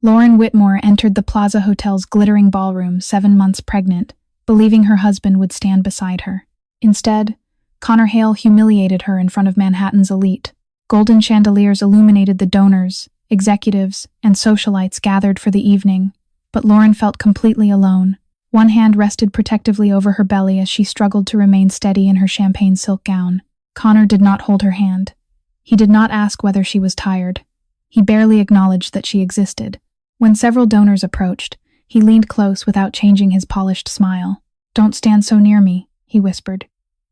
Lauren Whitmore entered the Plaza Hotel's glittering ballroom 7 months pregnant, believing her husband would stand beside her. Instead, Connor Hale humiliated her in front of Manhattan's elite. Golden chandeliers illuminated the donors, executives, and socialites gathered for the evening, but Lauren felt completely alone. One hand rested protectively over her belly as she struggled to remain steady in her champagne silk gown. Connor did not hold her hand. He did not ask whether she was tired. He barely acknowledged that she existed. When several donors approached, he leaned close without changing his polished smile. "Don't stand so near me," he whispered.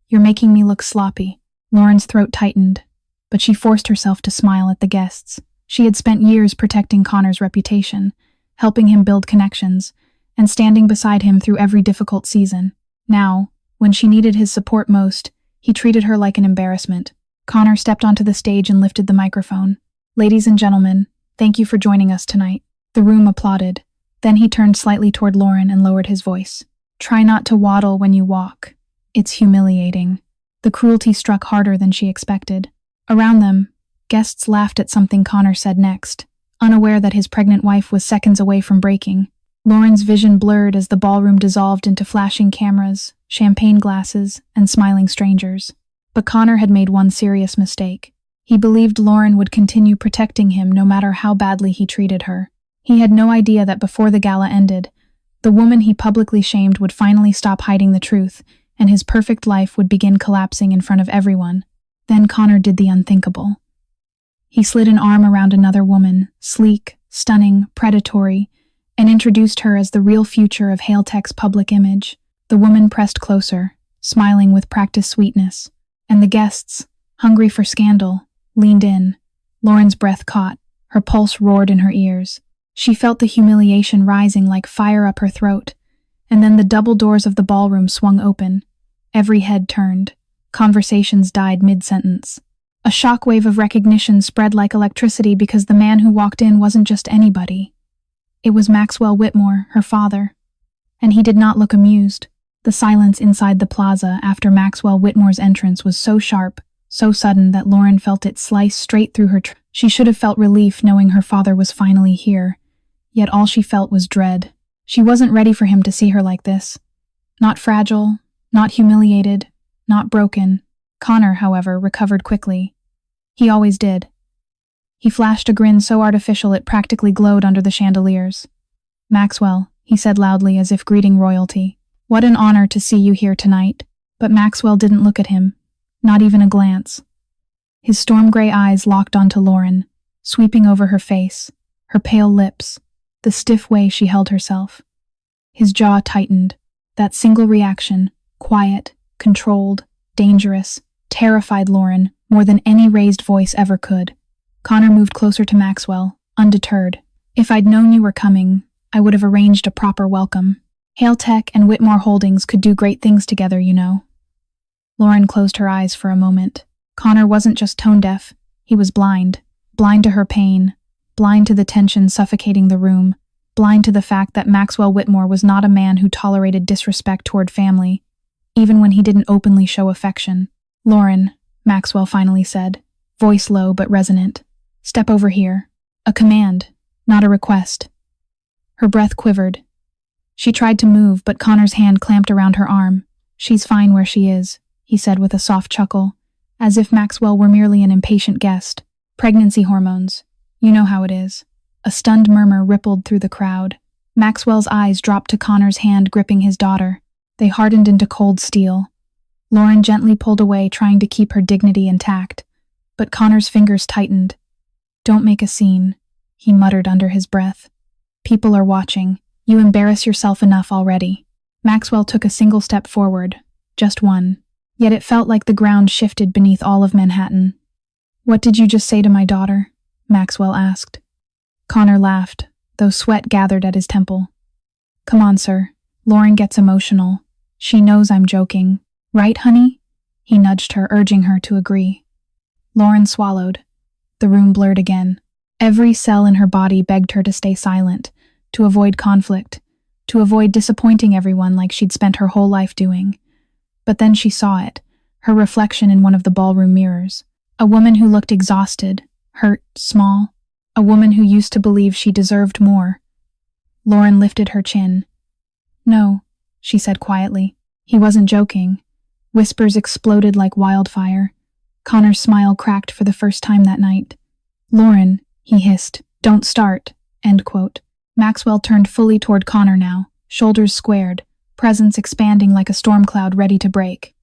"You're making me look sloppy." Lauren's throat tightened, but she forced herself to smile at the guests. She had spent years protecting Connor's reputation, helping him build connections, and standing beside him through every difficult season. Now, when she needed his support most, he treated her like an embarrassment. Connor stepped onto the stage and lifted the microphone. "Ladies and gentlemen, thank you for joining us tonight." The room applauded. Then he turned slightly toward Lauren and lowered his voice. "Try not to waddle when you walk. It's humiliating." The cruelty struck harder than she expected. Around them, guests laughed at something Connor said next, unaware that his pregnant wife was seconds away from breaking. Lauren's vision blurred as the ballroom dissolved into flashing cameras, champagne glasses, and smiling strangers. But Connor had made one serious mistake. He believed Lauren would continue protecting him no matter how badly he treated her. He had no idea that before the gala ended, the woman he publicly shamed would finally stop hiding the truth, and his perfect life would begin collapsing in front of everyone. Then Connor did the unthinkable. He slid an arm around another woman, sleek, stunning, predatory, and introduced her as the real future of Hale Tech's public image. The woman pressed closer, smiling with practiced sweetness, and the guests, hungry for scandal, leaned in. Lauren's breath caught, her pulse roared in her ears. She felt the humiliation rising like fire up her throat, and then the double doors of the ballroom swung open. Every head turned. Conversations died mid-sentence. A shockwave of recognition spread like electricity because the man who walked in wasn't just anybody. It was Maxwell Whitmore, her father. And he did not look amused. The silence inside the plaza after Maxwell Whitmore's entrance was so sharp, so sudden that Lauren felt it slice straight through her. She should have felt relief knowing her father was finally here, yet all she felt was dread. She wasn't ready for him to see her like this. Not fragile, not humiliated, not broken. Connor, however, recovered quickly. He always did. He flashed a grin so artificial it practically glowed under the chandeliers. "Maxwell," he said loudly as if greeting royalty. "What an honor to see you here tonight." But Maxwell didn't look at him, not even a glance. His storm-gray eyes locked onto Lauren, sweeping over her face, her pale lips, the stiff way she held herself. His jaw tightened. That single reaction, quiet, controlled, dangerous, terrified Lauren more than any raised voice ever could. Connor moved closer to Maxwell, undeterred. "If I'd known you were coming, I would have arranged a proper welcome. Hale Tech and Whitmore Holdings could do great things together, you know." Lauren closed her eyes for a moment. Connor wasn't just tone-deaf, he was blind. Blind to her pain, blind to the tension suffocating the room, blind to the fact that Maxwell Whitmore was not a man who tolerated disrespect toward family, even when he didn't openly show affection. "Lauren," Maxwell finally said, voice low but resonant. "Step over here." A command, not a request. Her breath quivered. She tried to move, but Connor's hand clamped around her arm. "She's fine where she is," he said with a soft chuckle, as if Maxwell were merely an impatient guest. "Pregnancy hormones. You know how it is." A stunned murmur rippled through the crowd. Maxwell's eyes dropped to Connor's hand gripping his daughter. They hardened into cold steel. Lauren gently pulled away, trying to keep her dignity intact, but Connor's fingers tightened. "Don't make a scene," he muttered under his breath. "People are watching. You embarrass yourself enough already." Maxwell took a single step forward, just one. Yet it felt like the ground shifted beneath all of Manhattan. "What did you just say to my daughter?" Maxwell asked. Connor laughed, though sweat gathered at his temple. "Come on, sir." Lauren gets emotional. "She knows I'm joking. Right, honey?" He nudged her, urging her to agree. Lauren swallowed. The room blurred again. Every cell in her body begged her to stay silent, to avoid conflict, to avoid disappointing everyone like she'd spent her whole life doing. But then she saw it, her reflection in one of the ballroom mirrors. A woman who looked exhausted, hurt, small. a woman who used to believe she deserved more. Lauren lifted her chin. "No," she said quietly. He wasn't joking. Whispers exploded like wildfire. Connor's smile cracked for the first time that night. "Lauren," he hissed, "don't start." End quote. Maxwell turned fully toward Connor now, shoulders squared, presence expanding like a storm cloud ready to break.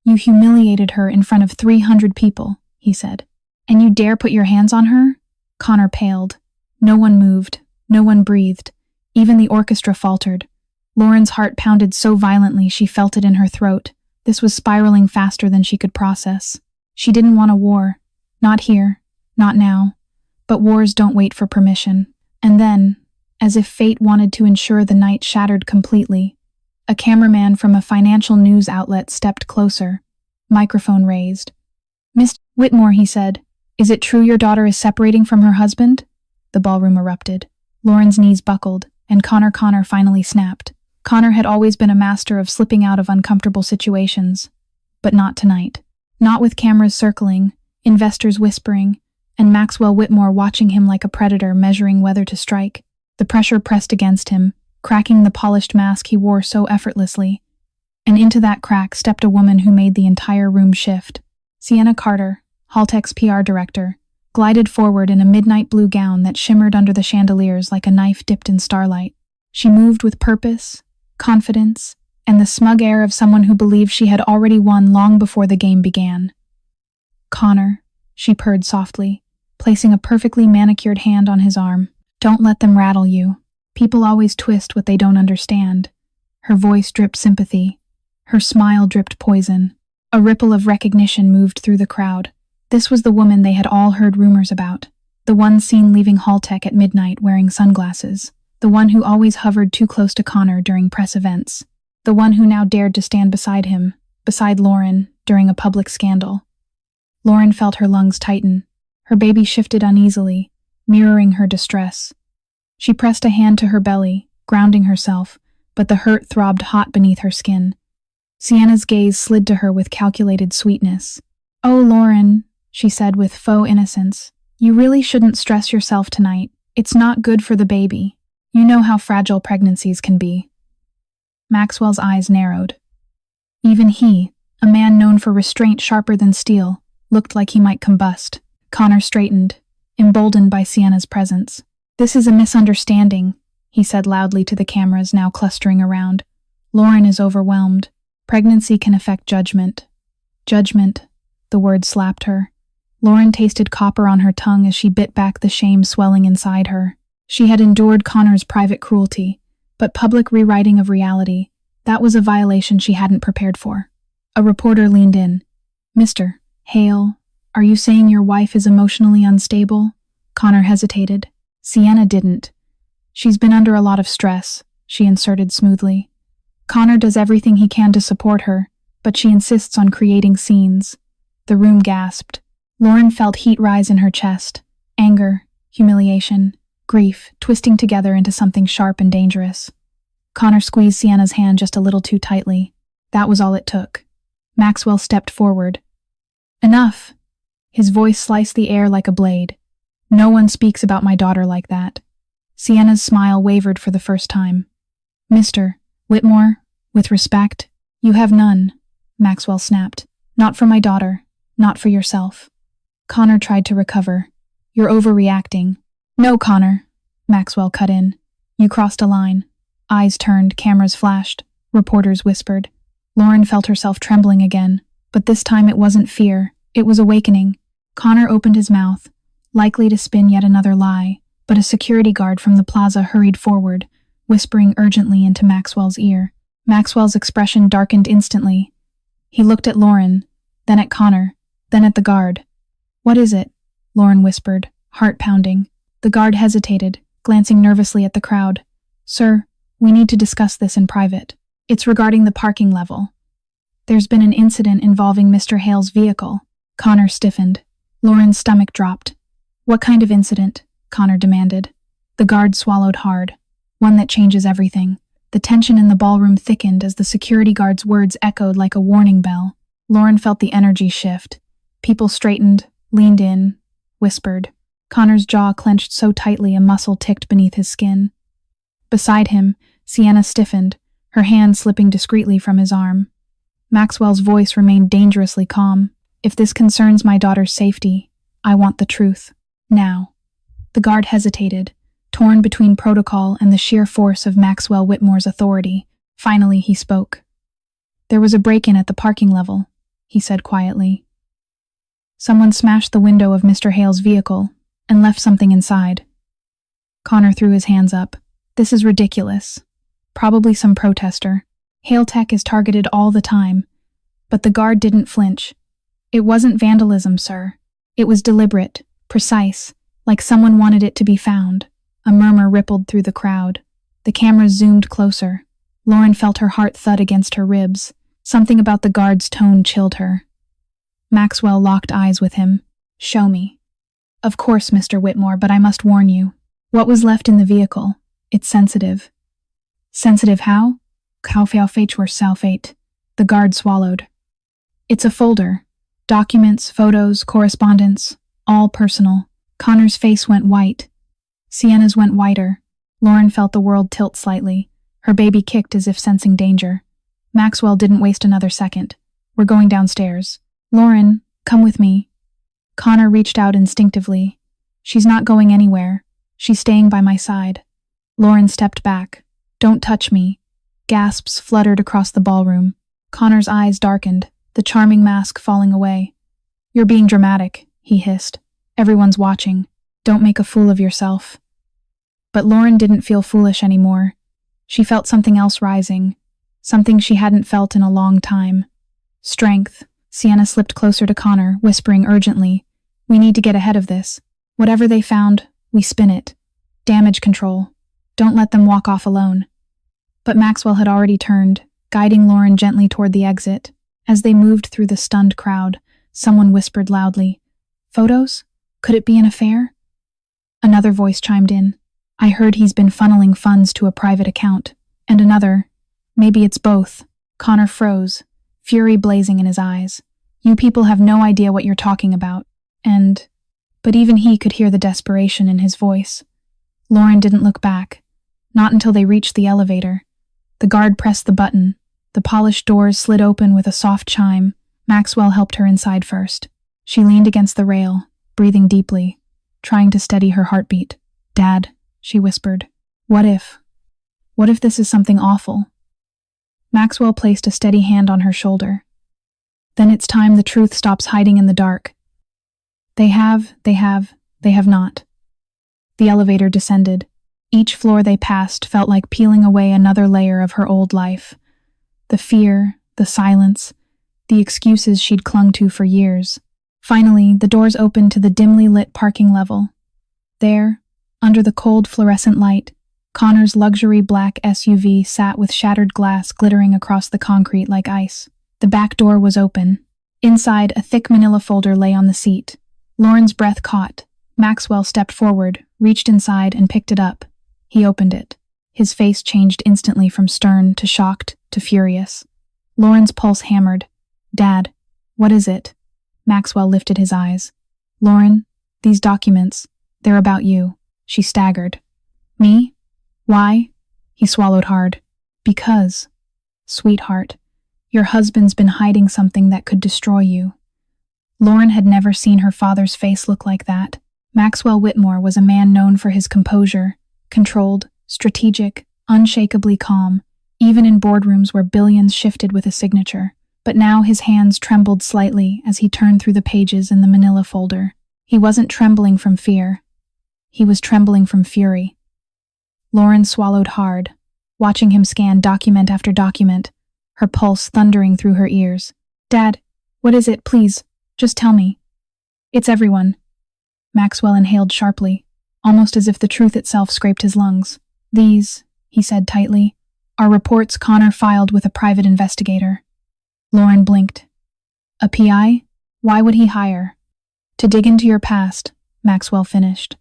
"You humiliated her in front of 300 people," he said. "And you dare put your hands on her?" Connor paled. No one moved. No one breathed. Even the orchestra faltered. Lauren's heart pounded so violently she felt it in her throat. This was spiraling faster than she could process. She didn't want a war. Not here. Not now. But wars don't wait for permission. And then, as if fate wanted to ensure the night shattered completely, a cameraman from a financial news outlet stepped closer, microphone raised. "Miss Whitmore," he said, "is it true your daughter is separating from her husband?" The ballroom erupted. Lauren's knees buckled, and Connor finally snapped. Connor had always been a master of slipping out of uncomfortable situations. But not tonight. Not with cameras circling, investors whispering, and Maxwell Whitmore watching him like a predator measuring whether to strike. The pressure pressed against him, cracking the polished mask he wore so effortlessly. And into that crack stepped a woman who made the entire room shift. Sienna Carter, Haltech's PR director, glided forward in a midnight blue gown that shimmered under the chandeliers like a knife dipped in starlight. She moved with purpose, confidence, and the smug air of someone who believed she had already won long before the game began. "Connor," she purred softly, placing a perfectly manicured hand on his arm. "Don't let them rattle you. People always twist what they don't understand." Her voice dripped sympathy. Her smile dripped poison. A ripple of recognition moved through the crowd. This was the woman they had all heard rumors about. The one seen leaving Haltech at midnight wearing sunglasses. The one who always hovered too close to Connor during press events. The one who now dared to stand beside him, beside Lauren, during a public scandal. Lauren felt her lungs tighten. Her baby shifted uneasily, mirroring her distress. She pressed a hand to her belly, grounding herself, but the hurt throbbed hot beneath her skin. Sienna's gaze slid to her with calculated sweetness. "Oh, Lauren," she said with faux innocence, "you really shouldn't stress yourself tonight. It's not good for the baby. You know how fragile pregnancies can be." Maxwell's eyes narrowed. Even he, a man known for restraint sharper than steel, looked like he might combust. Connor straightened, emboldened by Sienna's presence. "This is a misunderstanding," he said loudly to the cameras now clustering around. "Lauren is overwhelmed. Pregnancy can affect judgment." Judgment. The word slapped her. Lauren tasted copper on her tongue as she bit back the shame swelling inside her. She had endured Connor's private cruelty, but public rewriting of reality, that was a violation she hadn't prepared for. A reporter leaned in. "Mr. Hale, are you saying your wife is emotionally unstable?" Connor hesitated. Sienna didn't. "She's been under a lot of stress," she inserted smoothly. "Connor does everything he can to support her, but she insists on creating scenes." The room gasped. Lauren felt heat rise in her chest. Anger, humiliation, grief, twisting together into something sharp and dangerous. Connor squeezed Sienna's hand just a little too tightly. That was all it took. Maxwell stepped forward. "Enough!" His voice sliced the air like a blade. "No one speaks about my daughter like that." Sienna's smile wavered for the first time. "Mr. Whitmore, with respect, you have none," Maxwell snapped. "Not for my daughter, not for yourself." Connor tried to recover. "You're overreacting." "No, Connor," Maxwell cut in. "You crossed a line." Eyes turned, cameras flashed, reporters whispered. Lauren felt herself trembling again, but this time it wasn't fear, it was awakening. Connor opened his mouth, likely to spin yet another lie, but a security guard from the plaza hurried forward, whispering urgently into Maxwell's ear. Maxwell's expression darkened instantly. He looked at Lauren, then at Connor, then at the guard. "What is it?" Lauren whispered, heart pounding. The guard hesitated, glancing nervously at the crowd. "Sir, we need to discuss this in private. It's regarding the parking level. There's been an incident involving Mr. Hale's vehicle." Connor stiffened. Lauren's stomach dropped. "What kind of incident?" Connor demanded. The guard swallowed hard. "One that changes everything." The tension in the ballroom thickened as the security guard's words echoed like a warning bell. Lauren felt the energy shift. People straightened, leaned in, whispered. Connor's jaw clenched so tightly a muscle ticked beneath his skin. Beside him, Sienna stiffened, her hand slipping discreetly from his arm. Maxwell's voice remained dangerously calm. If this concerns my daughter's safety, I want the truth. Now. The guard hesitated, torn between protocol and the sheer force of Maxwell Whitmore's authority. Finally, he spoke. There was a break-in at the parking level, he said quietly. Someone smashed the window of Mr. Hale's vehicle and left something inside. Connor threw his hands up. This is ridiculous. Probably some protester. Hale Tech is targeted all the time. But the guard didn't flinch. It wasn't vandalism, sir. It was deliberate, precise, like someone wanted it to be found. A murmur rippled through the crowd. The cameras zoomed closer. Lauren felt her heart thud against her ribs. Something about the guard's tone chilled her. Maxwell locked eyes with him. Show me. Of course, Mr. Whitmore, but I must warn you. What was left in the vehicle? It's sensitive. Sensitive how? Sulfate. The guard swallowed. It's a folder. Documents, photos, correspondence, all personal. Connor's face went white. Sienna's went whiter. Lauren felt the world tilt slightly. Her baby kicked as if sensing danger. Maxwell didn't waste another second. We're going downstairs. Lauren, come with me. Connor reached out instinctively. She's not going anywhere. She's staying by my side. Lauren stepped back. Don't touch me. Gasps fluttered across the ballroom. Connor's eyes darkened, the charming mask falling away. You're being dramatic, he hissed. Everyone's watching. Don't make a fool of yourself. But Lauren didn't feel foolish anymore. She felt something else rising. Something she hadn't felt in a long time. Strength. Sienna slipped closer to Connor, whispering urgently, We need to get ahead of this. Whatever they found, we spin it. Damage control. Don't let them walk off alone. But Maxwell had already turned, guiding Lauren gently toward the exit. As they moved through the stunned crowd, someone whispered loudly, Photos? Could it be an affair? Another voice chimed in. I heard he's been funneling funds to a private account. And another, maybe it's both. Connor froze, fury blazing in his eyes. You people have no idea what you're talking about. But even he could hear the desperation in his voice. Lauren didn't look back. Not until they reached the elevator. The guard pressed the button. The polished doors slid open with a soft chime. Maxwell helped her inside first. She leaned against the rail, breathing deeply, trying to steady her heartbeat. Dad, she whispered. What if this is something awful? Maxwell placed a steady hand on her shoulder. Then it's time the truth stops hiding in the dark. They have not. The elevator descended. Each floor they passed felt like peeling away another layer of her old life. The fear, the silence, the excuses she'd clung to for years. Finally, the doors opened to the dimly lit parking level. There, under the cold fluorescent light, Connor's luxury black SUV sat with shattered glass glittering across the concrete like ice. The back door was open. Inside, a thick manila folder lay on the seat. Lauren's breath caught. Maxwell stepped forward, reached inside, and picked it up. He opened it. His face changed instantly from stern to shocked to furious. Lauren's pulse hammered. Dad, what is it? Maxwell lifted his eyes. Lauren, these documents, they're about you. She staggered. Me? Why? He swallowed hard. Because, sweetheart, your husband's been hiding something that could destroy you. Lauren had never seen her father's face look like that. Maxwell Whitmore was a man known for his composure, controlled, strategic, unshakably calm, even in boardrooms where billions shifted with a signature. But now his hands trembled slightly as he turned through the pages in the manila folder. He wasn't trembling from fear. He was trembling from fury. Lauren swallowed hard, watching him scan document after document, her pulse thundering through her ears. Dad, what is it, please? Just tell me. It's everyone. Maxwell inhaled sharply, almost as if the truth itself scraped his lungs. These, he said tightly, are reports Connor filed with a private investigator. Lauren blinked. A PI? Why would he hire? To dig into your past, Maxwell finished.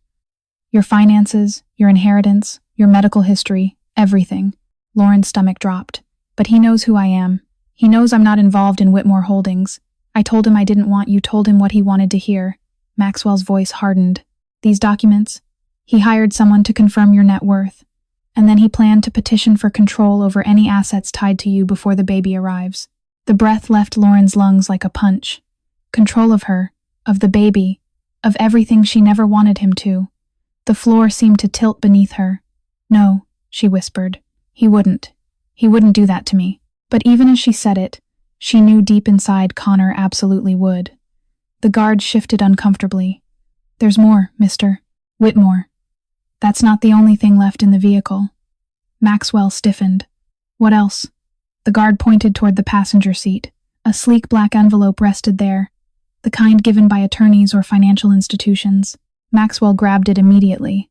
Your finances, your inheritance, your medical history, everything. Lauren's stomach dropped. But he knows who I am. He knows I'm not involved in Whitmore Holdings. I told him I didn't want you, told him what he wanted to hear. Maxwell's voice hardened. These documents? He hired someone to confirm your net worth, and then he planned to petition for control over any assets tied to you before the baby arrives. The breath left Lauren's lungs like a punch. Control of her, of the baby, of everything she never wanted him to. The floor seemed to tilt beneath her. No, she whispered. He wouldn't. He wouldn't do that to me. But even as she said it, she knew deep inside Connor absolutely would. The guard shifted uncomfortably. There's more, Mr. Whitmore. That's not the only thing left in the vehicle. Maxwell stiffened. What else? The guard pointed toward the passenger seat. A sleek black envelope rested there, the kind given by attorneys or financial institutions. Maxwell grabbed it immediately.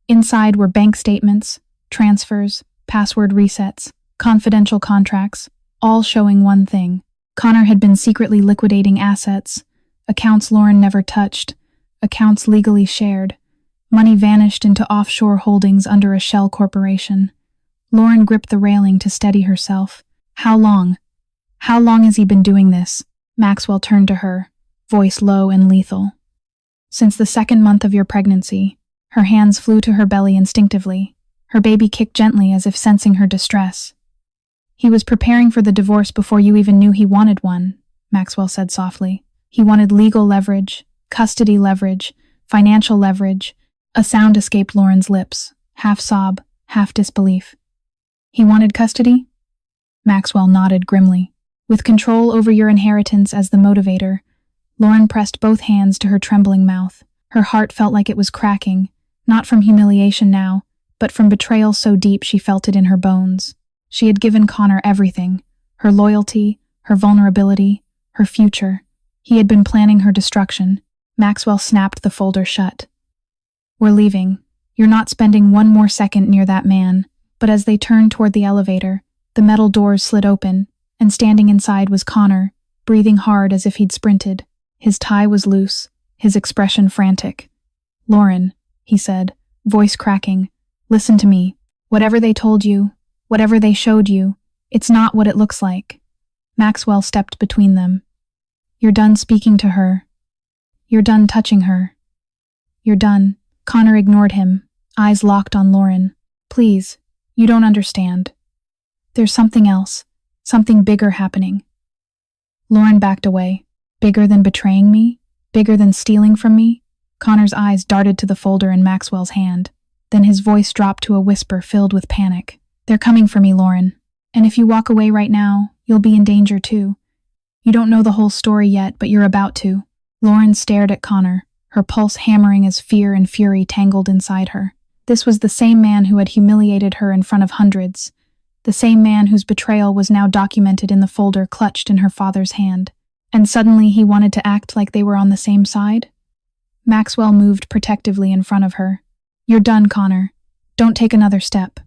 Inside were bank statements, transfers, password resets, confidential contracts, all showing one thing. Connor had been secretly liquidating assets, accounts Lauren never touched, accounts legally shared. Money vanished into offshore holdings under a shell corporation. Lauren gripped the railing to steady herself. How long? How long has he been doing this? Maxwell turned to her, voice low and lethal. Since the 2nd month of your pregnancy. Her hands flew to her belly instinctively. Her baby kicked gently as if sensing her distress. He was preparing for the divorce before you even knew he wanted one, Maxwell said softly. He wanted legal leverage, custody leverage, financial leverage. A sound escaped Lauren's lips, half sob, half disbelief. He wanted custody? Maxwell nodded grimly. With control over your inheritance as the motivator, Lauren pressed both hands to her trembling mouth. Her heart felt like it was cracking, not from humiliation now, but from betrayal so deep she felt it in her bones. She had given Connor everything, her loyalty, her vulnerability, her future. He had been planning her destruction. Maxwell snapped the folder shut. We're leaving. You're not spending one more second near that man. But as they turned toward the elevator, the metal doors slid open, and standing inside was Connor, breathing hard as if he'd sprinted. His tie was loose, his expression frantic. Lauren, he said, voice cracking, listen to me. Whatever they told you, whatever they showed you, it's not what it looks like. Maxwell stepped between them. You're done speaking to her. You're done touching her. You're done. Connor ignored him, eyes locked on Lauren. Please, you don't understand. There's something else, something bigger happening. Lauren backed away. Bigger than betraying me? Bigger than stealing from me? Connor's eyes darted to the folder in Maxwell's hand. Then his voice dropped to a whisper filled with panic. They're coming for me, Lauren. And if you walk away right now, you'll be in danger too. You don't know the whole story yet, but you're about to. Lauren stared at Connor, her pulse hammering as fear and fury tangled inside her. This was the same man who had humiliated her in front of hundreds, the same man whose betrayal was now documented in the folder clutched in her father's hand. And suddenly he wanted to act like they were on the same side? Maxwell moved protectively in front of her. You're done, Connor. Don't take another step.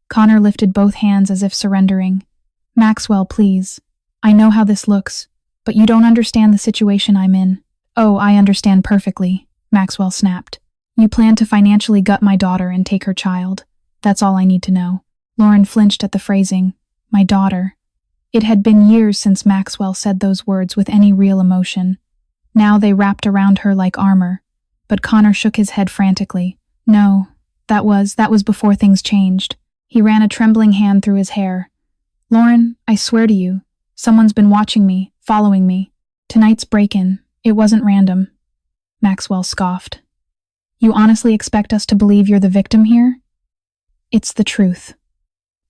Connor lifted both hands as if surrendering. Maxwell, please. I know how this looks, but you don't understand the situation I'm in. Oh, I understand perfectly, Maxwell snapped. You plan to financially gut my daughter and take her child. That's all I need to know. Lauren flinched at the phrasing. My daughter. It had been years since Maxwell said those words with any real emotion. Now they wrapped around her like armor. But Connor shook his head frantically. No, that was before things changed. He ran a trembling hand through his hair. Lauren, I swear to you, someone's been watching me, following me. Tonight's break-in, it wasn't random. Maxwell scoffed. You honestly expect us to believe you're the victim here? It's the truth.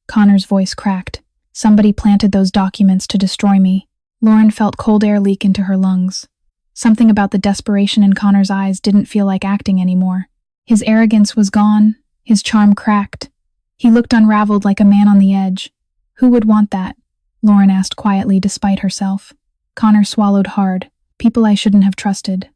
Connor's voice cracked. Somebody planted those documents to destroy me. Lauren felt cold air leak into her lungs. Something about the desperation in Connor's eyes didn't feel like acting anymore. His arrogance was gone, his charm cracked. He looked unraveled like a man on the edge. Who would want that? Lauren asked quietly despite herself. Connor swallowed hard. People I shouldn't have trusted.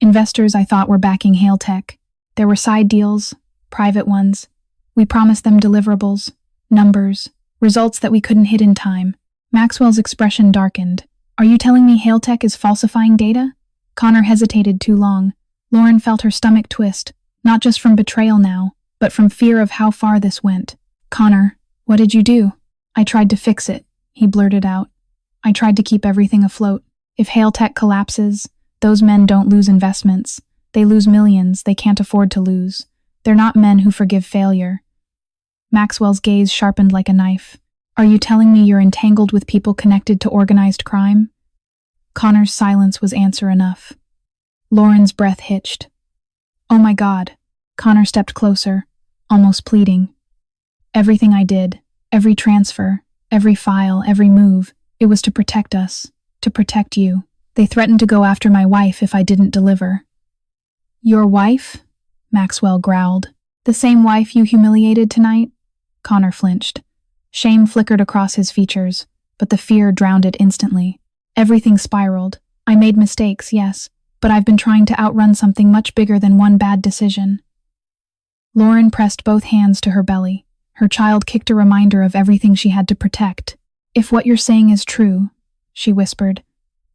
Investors I thought were backing Hail Tech. There were side deals, private ones. We promised them deliverables, numbers, results that we couldn't hit in time. Maxwell's expression darkened. Are you telling me Hail Tech is falsifying data? Connor hesitated too long. Lauren felt her stomach twist, not just from betrayal now, but from fear of how far this went. Connor, what did you do? I tried to fix it, he blurted out. I tried to keep everything afloat. If Hail Tech collapses, those men don't lose investments. They lose millions they can't afford to lose. They're not men who forgive failure. Maxwell's gaze sharpened like a knife. Are you telling me you're entangled with people connected to organized crime? Connor's silence was answer enough. Lauren's breath hitched. Oh my God. Connor stepped closer, almost pleading. Everything I did, every transfer, every file, every move, it was to protect us, to protect you. They threatened to go after my wife if I didn't deliver. Your wife? Maxwell growled. The same wife you humiliated tonight? Connor flinched. Shame flickered across his features, but the fear drowned it instantly. Everything spiraled. I made mistakes, yes, but I've been trying to outrun something much bigger than one bad decision. Lauren pressed both hands to her belly. Her child kicked a reminder of everything she had to protect. If what you're saying is true, she whispered,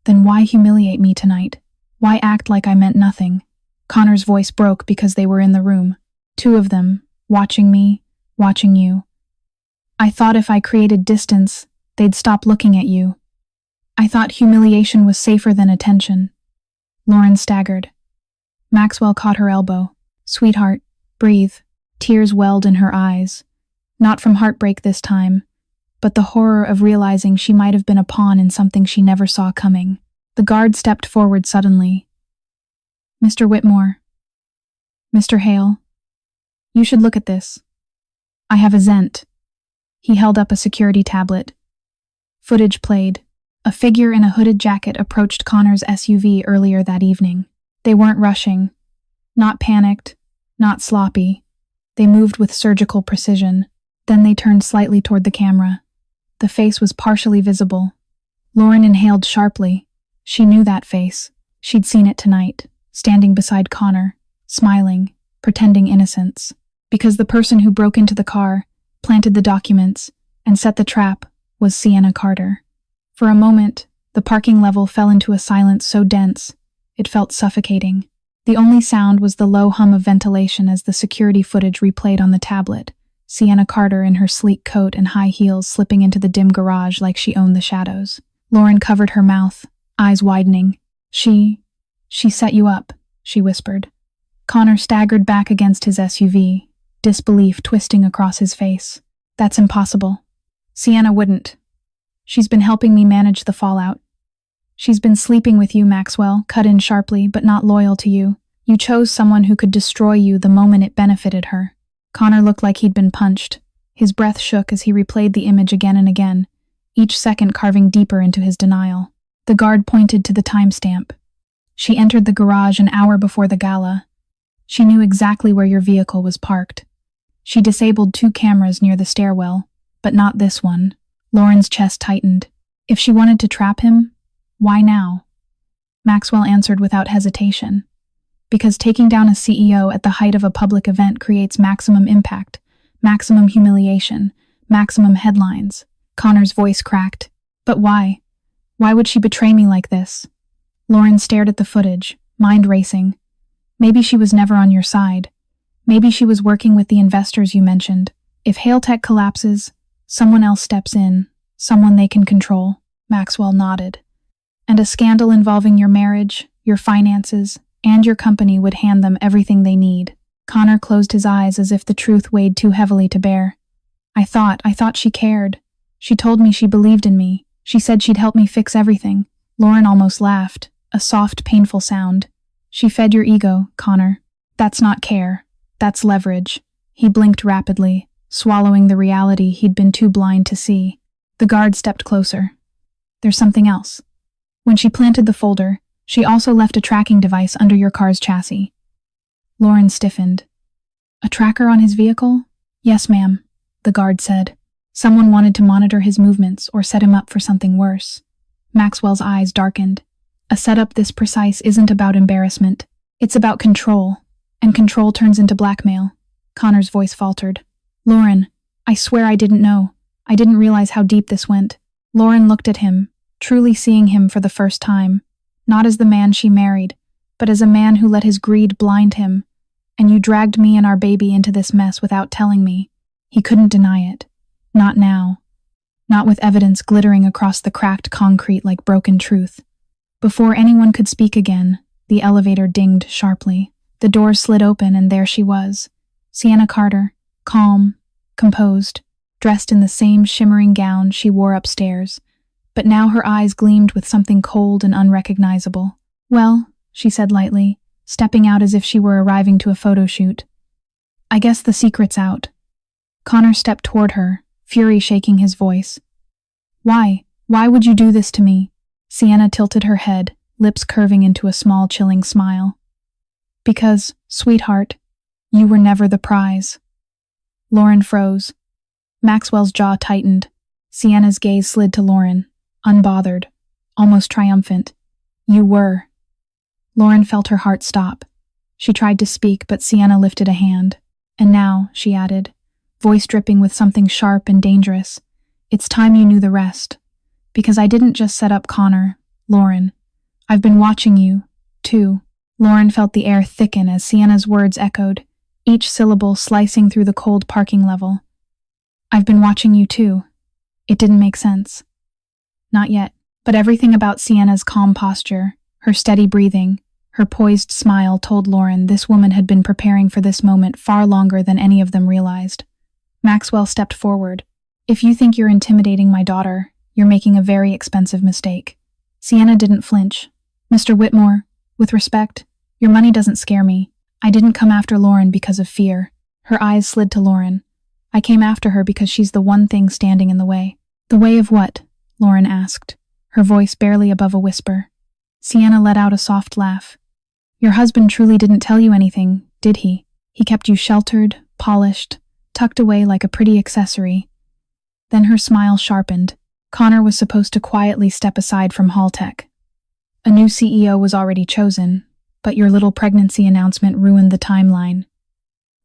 then why humiliate me tonight? Why act like I meant nothing? Connor's voice broke because they were in the room. Two of them, watching me, watching you. I thought if I created distance, they'd stop looking at you. I thought humiliation was safer than attention. Lauren staggered. Maxwell caught her elbow. Sweetheart, breathe. Tears welled in her eyes. Not from heartbreak this time, but the horror of realizing she might have been a pawn in something she never saw coming. The guard stepped forward suddenly. Mr. Whitmore. Mr. Hale. You should look at this. I have a Zent. He held up a security tablet. Footage played. A figure in a hooded jacket approached Connor's SUV earlier that evening. They weren't rushing. Not panicked. Not sloppy. They moved with surgical precision. Then they turned slightly toward the camera. The face was partially visible. Lauren inhaled sharply. She knew that face. She'd seen it tonight, standing beside Connor, smiling, pretending innocence. Because the person who broke into the car, planted the documents, and set the trap was Sienna Carter. For a moment, the parking level fell into a silence so dense, it felt suffocating. The only sound was the low hum of ventilation as the security footage replayed on the tablet. Sienna Carter in her sleek coat and high heels slipping into the dim garage like she owned the shadows. Lauren covered her mouth, eyes widening. She set you up, she whispered. Connor staggered back against his SUV, disbelief twisting across his face. That's impossible. Sienna wouldn't. She's been helping me manage the fallout. She's been sleeping with you, Maxwell, cut in sharply, but not loyal to you. You chose someone who could destroy you the moment it benefited her. Connor looked like he'd been punched. His breath shook as he replayed the image again and again, each second carving deeper into his denial. The guard pointed to the timestamp. She entered the garage an hour before the gala. She knew exactly where your vehicle was parked. She disabled 2 cameras near the stairwell, but not this one. Lauren's chest tightened. If she wanted to trap him, why now? Maxwell answered without hesitation. Because taking down a CEO at the height of a public event creates maximum impact, maximum humiliation, maximum headlines. Connor's voice cracked. But why? Why would she betray me like this? Lauren stared at the footage, mind racing. Maybe she was never on your side. Maybe she was working with the investors you mentioned. If Hale Tech collapses, someone else steps in, someone they can control. Maxwell nodded. And a scandal involving your marriage, your finances, and your company would hand them everything they need. Connor closed his eyes as if the truth weighed too heavily to bear. I thought she cared. She told me she believed in me. She said she'd help me fix everything. Lauren almost laughed, a soft, painful sound. She fed your ego, Connor. That's not care. That's leverage. He blinked rapidly, swallowing the reality he'd been too blind to see. The guard stepped closer. There's something else. When she planted the folder, she also left a tracking device under your car's chassis. Lauren stiffened. A tracker on his vehicle? Yes, ma'am, the guard said. Someone wanted to monitor his movements or set him up for something worse. Maxwell's eyes darkened. A setup this precise isn't about embarrassment. It's about control, and control turns into blackmail. Connor's voice faltered. Lauren, I swear I didn't know. I didn't realize how deep this went. Lauren looked at him, truly seeing him for the first time, not as the man she married, but as a man who let his greed blind him. And you dragged me and our baby into this mess without telling me. He couldn't deny it. Not now. Not with evidence glittering across the cracked concrete like broken truth. Before anyone could speak again, The elevator dinged sharply. The doors slid open and there she was. Sienna Carter, calm, composed, dressed in the same shimmering gown she wore upstairs. But now her eyes gleamed with something cold and unrecognizable. "Well," she said lightly, stepping out as if she were arriving to a photo shoot. "I guess the secret's out." Connor stepped toward her, fury shaking his voice. "Why? Why would you do this to me?" Sienna tilted her head, lips curving into a small chilling smile. "Because, sweetheart, you were never the prize." Lauren froze. Maxwell's jaw tightened. Sienna's gaze slid to Lauren, unbothered, almost triumphant. "You were." Lauren felt her heart stop. She tried to speak, but Sienna lifted a hand. "And now," she added, voice dripping with something sharp and dangerous, "it's time you knew the rest. Because I didn't just set up Connor, Lauren. I've been watching you, too." Lauren felt the air thicken as Sienna's words echoed, each syllable slicing through the cold parking level. "I've been watching you, too." It didn't make sense. Not yet, but everything about Sienna's calm posture, her steady breathing, her poised smile told Lauren this woman had been preparing for this moment far longer than any of them realized. Maxwell stepped forward. "If you think you're intimidating my daughter, you're making a very expensive mistake." Sienna didn't flinch. "Mr. Whitmore, with respect, your money doesn't scare me. I didn't come after Lauren because of fear." Her eyes slid to Lauren. "I came after her because she's the one thing standing in the way." "The way of what?" Lauren asked, her voice barely above a whisper. Sienna let out a soft laugh. "Your husband truly didn't tell you anything, did he? He kept you sheltered, polished, tucked away like a pretty accessory." Then her smile sharpened. "Connor was supposed to quietly step aside from Haltech. A new CEO was already chosen, but your little pregnancy announcement ruined the timeline."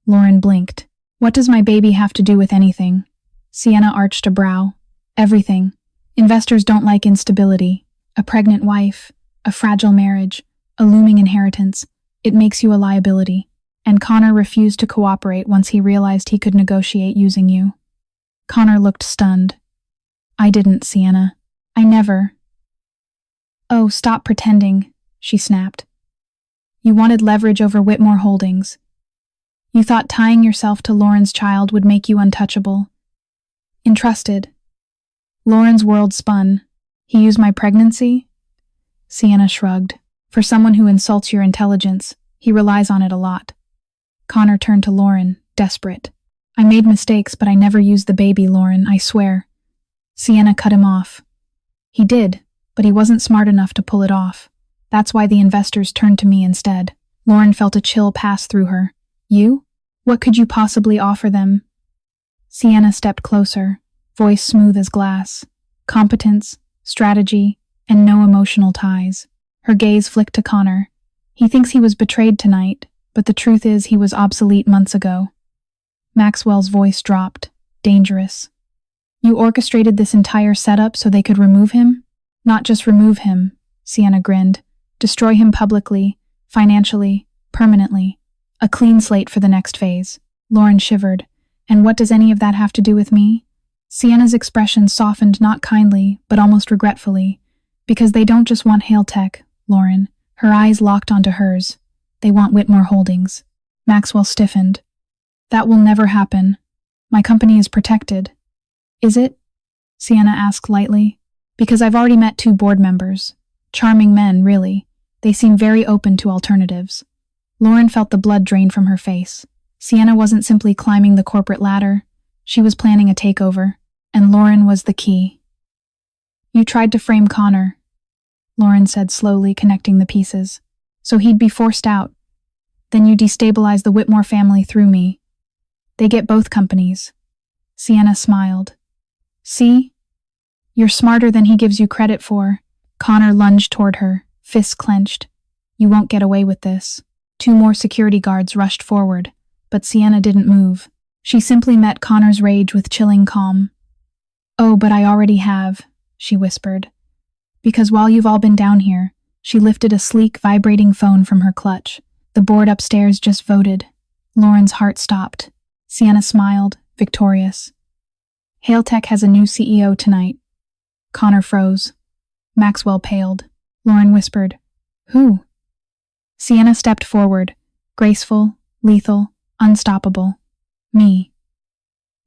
Lauren blinked. "What does my baby have to do with anything?" Sienna arched a brow. "Everything. Investors don't like instability. A pregnant wife, a fragile marriage, a looming inheritance. It makes you a liability. And Connor refused to cooperate once he realized he could negotiate using you." Connor looked stunned. "I didn't, Sienna. I never." "Oh, stop pretending," she snapped. "You wanted leverage over Whitmore Holdings. You thought tying yourself to Lauren's child would make you untouchable. Entrusted." Lauren's world spun. "He used my pregnancy?" Sienna shrugged. "For someone who insults your intelligence, he relies on it a lot." Connor turned to Lauren, desperate. "I made mistakes, but I never used the baby, Lauren, I swear." Sienna cut him off. "He did, but he wasn't smart enough to pull it off. That's why the investors turned to me instead." Lauren felt a chill pass through her. "You? What could you possibly offer them?" Sienna stepped closer, voice smooth as glass. "Competence, strategy, and no emotional ties." Her gaze flicked to Connor. "He thinks he was betrayed tonight, but the truth is he was obsolete months ago." Maxwell's voice dropped. Dangerous. "You orchestrated this entire setup so they could remove him?" "Not just remove him," Sienna grinned. "Destroy him publicly, financially, permanently. A clean slate for the next phase." Lauren shivered. "And what does any of that have to do with me?" Sienna's expression softened not kindly, but almost regretfully. "Because they don't just want Haltech, Lauren." Her eyes locked onto hers. "They want Whitmore Holdings." Maxwell stiffened. "That will never happen. My company is protected." "Is it?" Sienna asked lightly. "Because I've already met 2 board members. Charming men, really. They seem very open to alternatives." Lauren felt the blood drain from her face. Sienna wasn't simply climbing the corporate ladder. She was planning a takeover, and Lauren was the key. "You tried to frame Connor," Lauren said slowly, connecting the pieces. "So he'd be forced out. Then you destabilize the Whitmore family through me. They get both companies." Sienna smiled. "See? You're smarter than he gives you credit for." Connor lunged toward her, fists clenched. "You won't get away with this." 2 more security guards rushed forward, but Sienna didn't move. She simply met Connor's rage with chilling calm. "Oh, but I already have," she whispered. "Because while you've all been down here," she lifted a sleek, vibrating phone from her clutch. "The board upstairs just voted." Lauren's heart stopped. Sienna smiled, victorious. "Haltech has a new CEO tonight." Connor froze. Maxwell paled. Lauren whispered, "Who?" Sienna stepped forward, graceful, lethal, unstoppable. Me.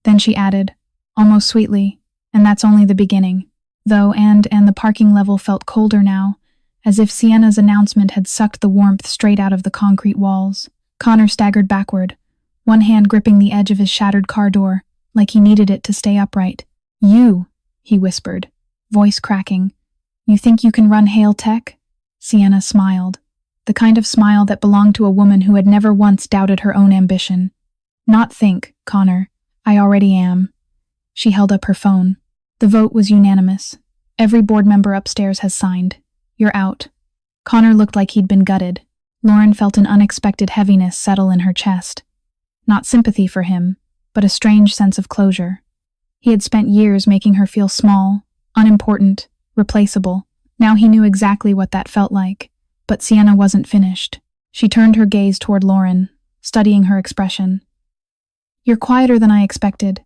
Then she added, almost sweetly, and that's only the beginning. Though and the parking level felt colder now, as if Sienna's announcement had sucked the warmth straight out of the concrete walls. Connor staggered backward, one hand gripping the edge of his shattered car door, like he needed it to stay upright. You, he whispered, voice cracking. You think you can run Hale Tech? Sienna smiled, the kind of smile that belonged to a woman who had never once doubted her own ambition. Not think, Connor. I already am. She held up her phone. The vote was unanimous. Every board member upstairs has signed. You're out. Connor looked like he'd been gutted. Lauren felt an unexpected heaviness settle in her chest. Not sympathy for him, but a strange sense of closure. He had spent years making her feel small, unimportant, replaceable. Now he knew exactly what that felt like. But Sienna wasn't finished. She turned her gaze toward Lauren, studying her expression. You're quieter than I expected.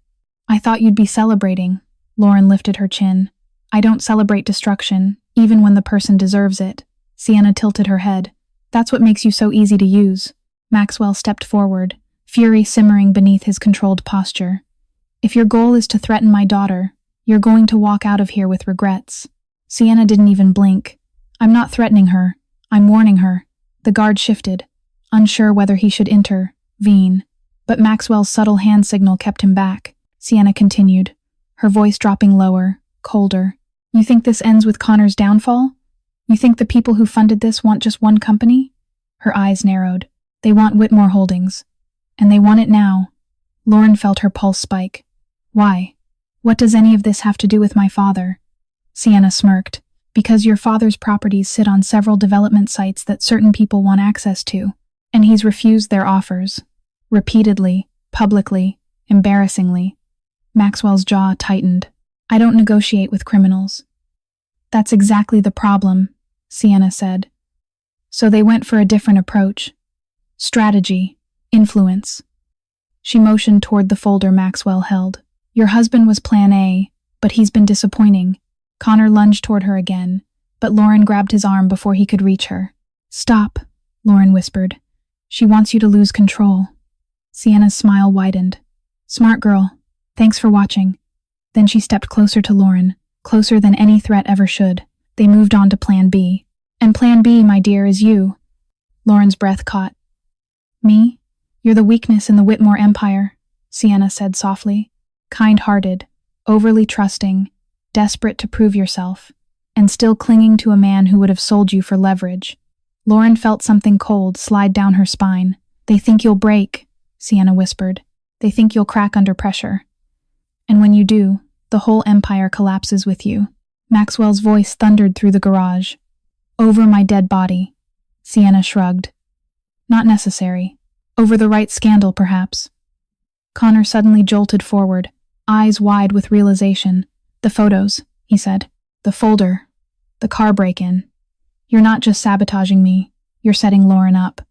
I thought you'd be celebrating. Lauren lifted her chin. I don't celebrate destruction, even when the person deserves it. Sienna tilted her head. That's what makes you so easy to use. Maxwell stepped forward, fury simmering beneath his controlled posture. If your goal is to threaten my daughter, you're going to walk out of here with regrets. Sienna didn't even blink. I'm not threatening her. I'm warning her. The guard shifted, unsure whether he should intervene. But Maxwell's subtle hand signal kept him back. Sienna continued, her voice dropping lower, colder. You think this ends with Connor's downfall? You think the people who funded this want just one company? Her eyes narrowed. They want Whitmore Holdings. And they want it now. Lauren felt her pulse spike. Why? What does any of this have to do with my father? Sienna smirked. Because your father's properties sit on several development sites that certain people want access to, and he's refused their offers. Repeatedly, publicly, embarrassingly. Maxwell's jaw tightened. I don't negotiate with criminals. That's exactly the problem, Sienna said. So they went for a different approach. Strategy, influence. She motioned toward the folder Maxwell held. Your husband was plan A, but he's been disappointing. Connor lunged toward her again, but Lauren grabbed his arm before he could reach her. Stop, Lauren whispered. She wants you to lose control. Sienna's smile widened. Smart girl. Thanks for watching. Then she stepped closer to Lauren, closer than any threat ever should. They moved on to Plan B. And Plan B, my dear, is you. Lauren's breath caught. Me? You're the weakness in the Whitmore empire, Sienna said softly. Kind-hearted, overly trusting, desperate to prove yourself, and still clinging to a man who would have sold you for leverage. Lauren felt something cold slide down her spine. They think you'll break, Sienna whispered. They think you'll crack under pressure. And when you do, the whole empire collapses with you. Maxwell's voice thundered through the garage. Over my dead body. Sienna shrugged. Not necessary. Over the right scandal, perhaps. Connor suddenly jolted forward, eyes wide with realization. The photos, he said. The folder. The car break-in. You're not just sabotaging me. You're setting Lauren up.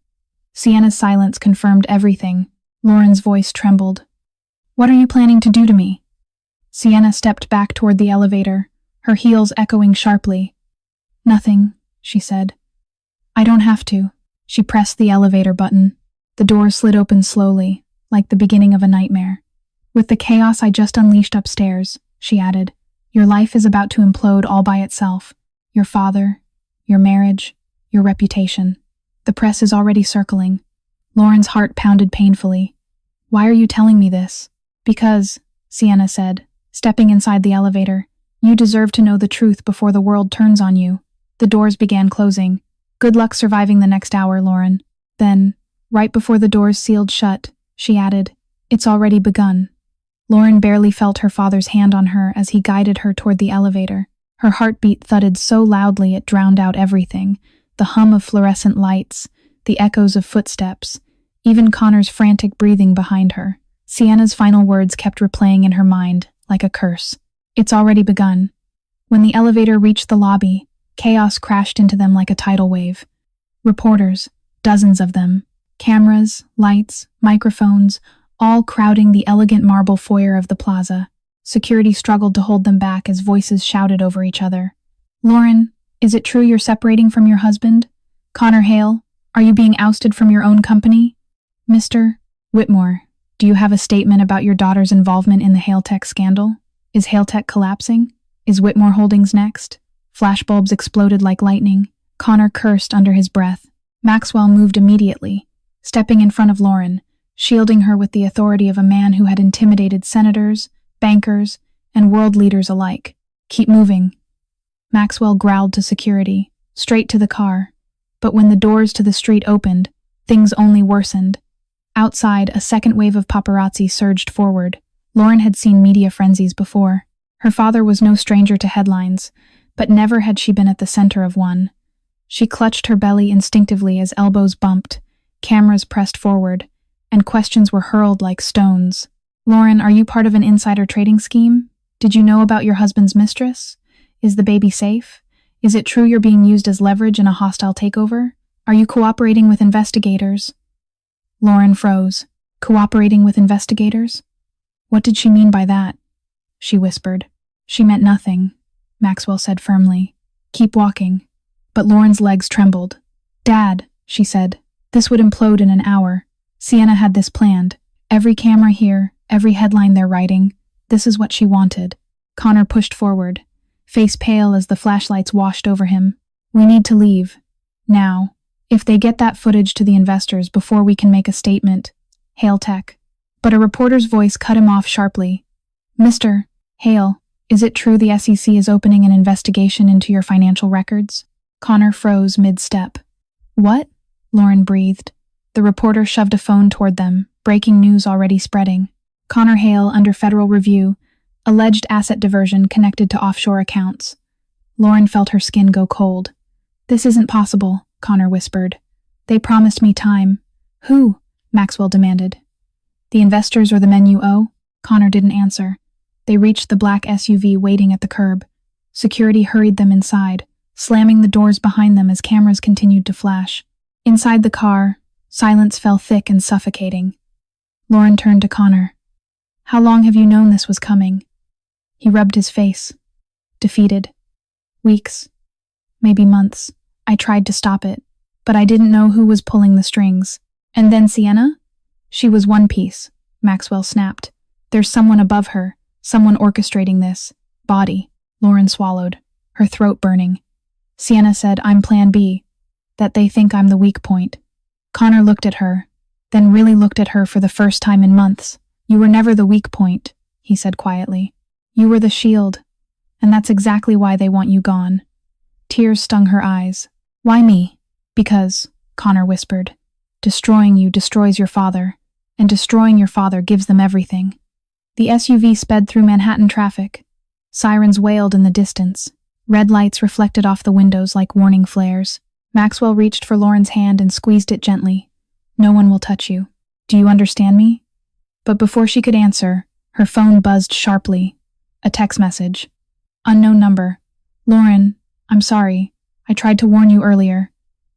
Sienna's silence confirmed everything. Lauren's voice trembled. What are you planning to do to me? Sienna stepped back toward the elevator, her heels echoing sharply. Nothing, she said. I don't have to. She pressed the elevator button. The door slid open slowly, like the beginning of a nightmare. With the chaos I just unleashed upstairs, she added, your life is about to implode all by itself. Your father, your marriage, your reputation. The press is already circling. Lauren's heart pounded painfully. Why are you telling me this? Because, Sienna said, stepping inside the elevator, you deserve to know the truth before the world turns on you. The doors began closing. Good luck surviving the next hour, Lauren. Then, right before the doors sealed shut, she added, it's already begun. Lauren barely felt her father's hand on her as he guided her toward the elevator. Her heartbeat thudded so loudly it drowned out everything, the hum of fluorescent lights, the echoes of footsteps, even Connor's frantic breathing behind her. Sienna's final words kept replaying in her mind, like a curse. It's already begun. When the elevator reached the lobby, chaos crashed into them like a tidal wave. Reporters, dozens of them, cameras, lights, microphones, all crowding the elegant marble foyer of the plaza. Security struggled to hold them back as voices shouted over each other. Lauren, is it true you're separating from your husband? Connor Hale, Are you being ousted from your own company? Mr. Whitmore, do you have a statement about your daughter's involvement in the Hailtech scandal? Is Hailtech collapsing? Is Whitmore Holdings next? Flashbulbs exploded like lightning. Connor cursed under his breath. Maxwell moved immediately, stepping in front of Lauren, shielding her with the authority of a man who had intimidated senators, bankers, and world leaders alike. Keep moving. Maxwell growled to security, straight to the car. But when the doors to the street opened, things only worsened. Outside, a second wave of paparazzi surged forward. Lauren had seen media frenzies before. Her father was no stranger to headlines, but never had she been at the center of one. She clutched her belly instinctively as elbows bumped, cameras pressed forward, and questions were hurled like stones. Lauren, are you part of an insider trading scheme? Did you know about your husband's mistress? Is the baby safe? Is it true you're being used as leverage in a hostile takeover? Are you cooperating with investigators? Lauren froze. Cooperating with investigators? What did she mean by that? She whispered. She meant nothing, Maxwell said firmly. Keep walking. But Lauren's legs trembled. Dad, she said, this would implode in an hour. Sienna had this planned. Every camera here, every headline they're writing. This is what she wanted. Connor pushed forward, face pale as the flashlights washed over him. We need to leave. Now. If they get that footage to the investors before we can make a statement. Hailtech. But a reporter's voice cut him off sharply. Mr. Hale, is it true the SEC is opening an investigation into your financial records? Connor froze mid-step. What? Lauren breathed. The reporter shoved a phone toward them, breaking news already spreading. Connor Hale under federal review, alleged asset diversion connected to offshore accounts. Lauren felt her skin go cold. This isn't possible, Connor whispered. They promised me time. Who? Maxwell demanded. The investors or the men you owe? Connor didn't answer. They reached the black SUV waiting at the curb. Security hurried them inside, slamming the doors behind them as cameras continued to flash. Inside the car, silence fell thick and suffocating. Lauren turned to Connor. How long have you known this was coming? He rubbed his face. Defeated. Weeks. Maybe months. I tried to stop it, but I didn't know who was pulling the strings. And then Sienna? She was one piece, Maxwell snapped. There's someone above her, someone orchestrating this. Body. Lauren swallowed, her throat burning. Sienna said, I'm plan B, that they think I'm the weak point. Connor looked at her, then really looked at her for the first time in months. You were never the weak point, he said quietly. You were the shield, and that's exactly why they want you gone. Tears stung her eyes. Why me? Because, Connor whispered, destroying you destroys your father, and destroying your father gives them everything. The SUV sped through Manhattan traffic. Sirens wailed in the distance. Red lights reflected off the windows like warning flares. Maxwell reached for Lauren's hand and squeezed it gently. No one will touch you. Do you understand me? But before she could answer, her phone buzzed sharply. A text message. Unknown number. Lauren, I'm sorry. I tried to warn you earlier.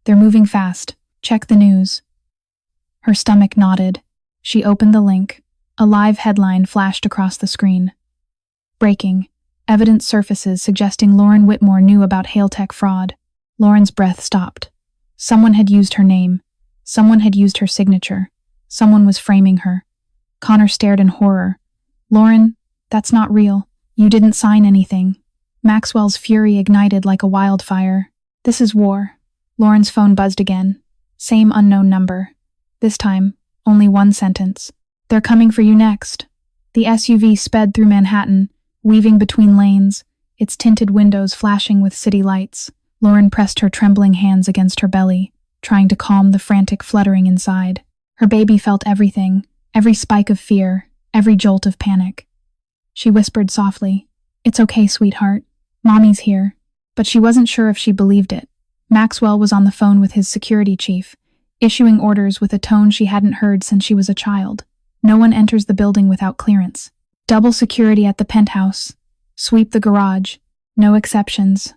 They're moving fast. Check the news. Her stomach knotted. She opened the link. A live headline flashed across the screen. Breaking. Evidence surfaces suggesting Lauren Whitmore knew about Hailtech fraud. Lauren's breath stopped. Someone had used her name. Someone had used her signature. Someone was framing her. Connor stared in horror. Lauren, that's not real. You didn't sign anything. Maxwell's fury ignited like a wildfire. This is war. Lauren's phone buzzed again. Same unknown number. This time, only one sentence. They're coming for you next. The SUV sped through Manhattan, weaving between lanes, its tinted windows flashing with city lights. Lauren pressed her trembling hands against her belly, trying to calm the frantic fluttering inside. Her baby felt everything, every spike of fear, every jolt of panic. She whispered softly, It's okay, sweetheart. Mommy's here. But she wasn't sure if she believed it. Maxwell was on the phone with his security chief, issuing orders with a tone she hadn't heard since she was a child. No one enters the building without clearance. Double security at the penthouse. Sweep the garage. No exceptions.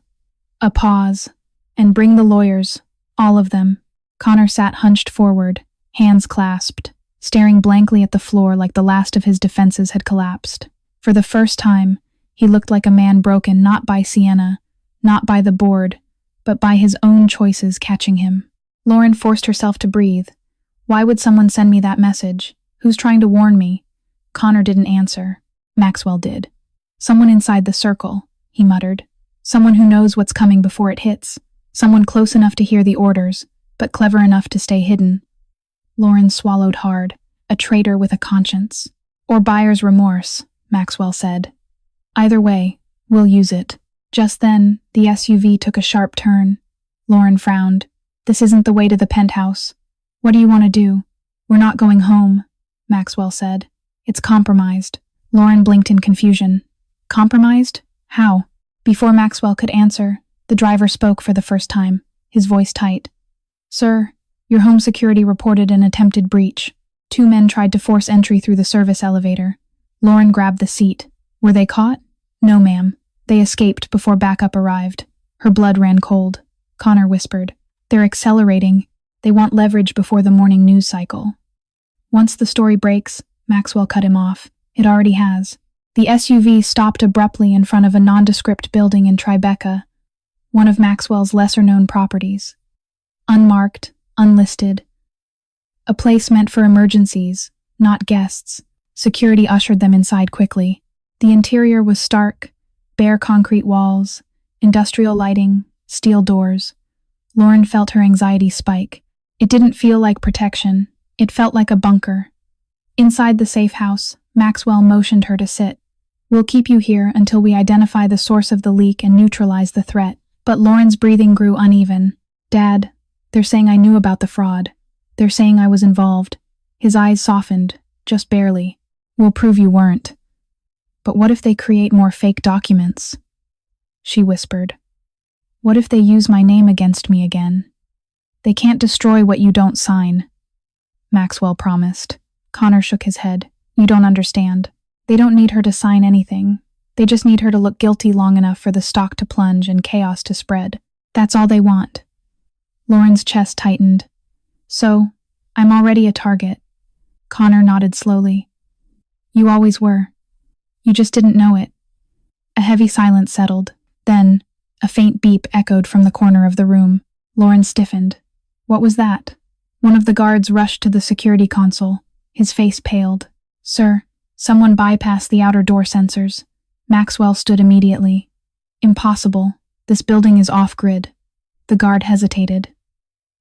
A pause. And bring the lawyers. All of them. Connor sat hunched forward, hands clasped, staring blankly at the floor like the last of his defenses had collapsed. For the first time, he looked like a man broken not by Sienna, not by the board, but by his own choices catching him. Lauren forced herself to breathe. Why would someone send me that message? Who's trying to warn me? Connor didn't answer. Maxwell did. Someone inside the circle, he muttered. Someone who knows what's coming before it hits. Someone close enough to hear the orders, but clever enough to stay hidden. Lauren swallowed hard. A traitor with a conscience. Or buyer's remorse, Maxwell said. Either way, we'll use it. Just then, the SUV took a sharp turn. Lauren frowned. This isn't the way to the penthouse. What do you want to do? We're not going home, Maxwell said. It's compromised. Lauren blinked in confusion. Compromised? How? Before Maxwell could answer, the driver spoke for the first time, his voice tight. Sir, your home security reported an attempted breach. 2 men tried to force entry through the service elevator. Lauren grabbed the seat. Were they caught? No, ma'am. They escaped before backup arrived. Her blood ran cold. Connor whispered. They're accelerating. They want leverage before the morning news cycle. Once the story breaks, Maxwell cut him off. It already has. The SUV stopped abruptly in front of a nondescript building in Tribeca, one of Maxwell's lesser-known properties. Unmarked, unlisted. A place meant for emergencies, not guests. Security ushered them inside quickly. The interior was stark, bare concrete walls, industrial lighting, steel doors. Lauren felt her anxiety spike. It didn't feel like protection. It felt like a bunker. Inside the safe house, Maxwell motioned her to sit. We'll keep you here until we identify the source of the leak and neutralize the threat. But Lauren's breathing grew uneven. Dad, they're saying I knew about the fraud. They're saying I was involved. His eyes softened, just barely. We'll prove you weren't. But what if they create more fake documents? She whispered. What if they use my name against me again? They can't destroy what you don't sign. Maxwell promised. Connor shook his head. You don't understand. They don't need her to sign anything. They just need her to look guilty long enough for the stock to plunge and chaos to spread. That's all they want. Lauren's chest tightened. So, I'm already a target. Connor nodded slowly. You always were. You just didn't know it. A heavy silence settled. Then, a faint beep echoed from the corner of the room. Lauren stiffened. What was that? One of the guards rushed to the security console. His face paled. Sir, someone bypassed the outer door sensors. Maxwell stood immediately. Impossible. This building is off-grid. The guard hesitated.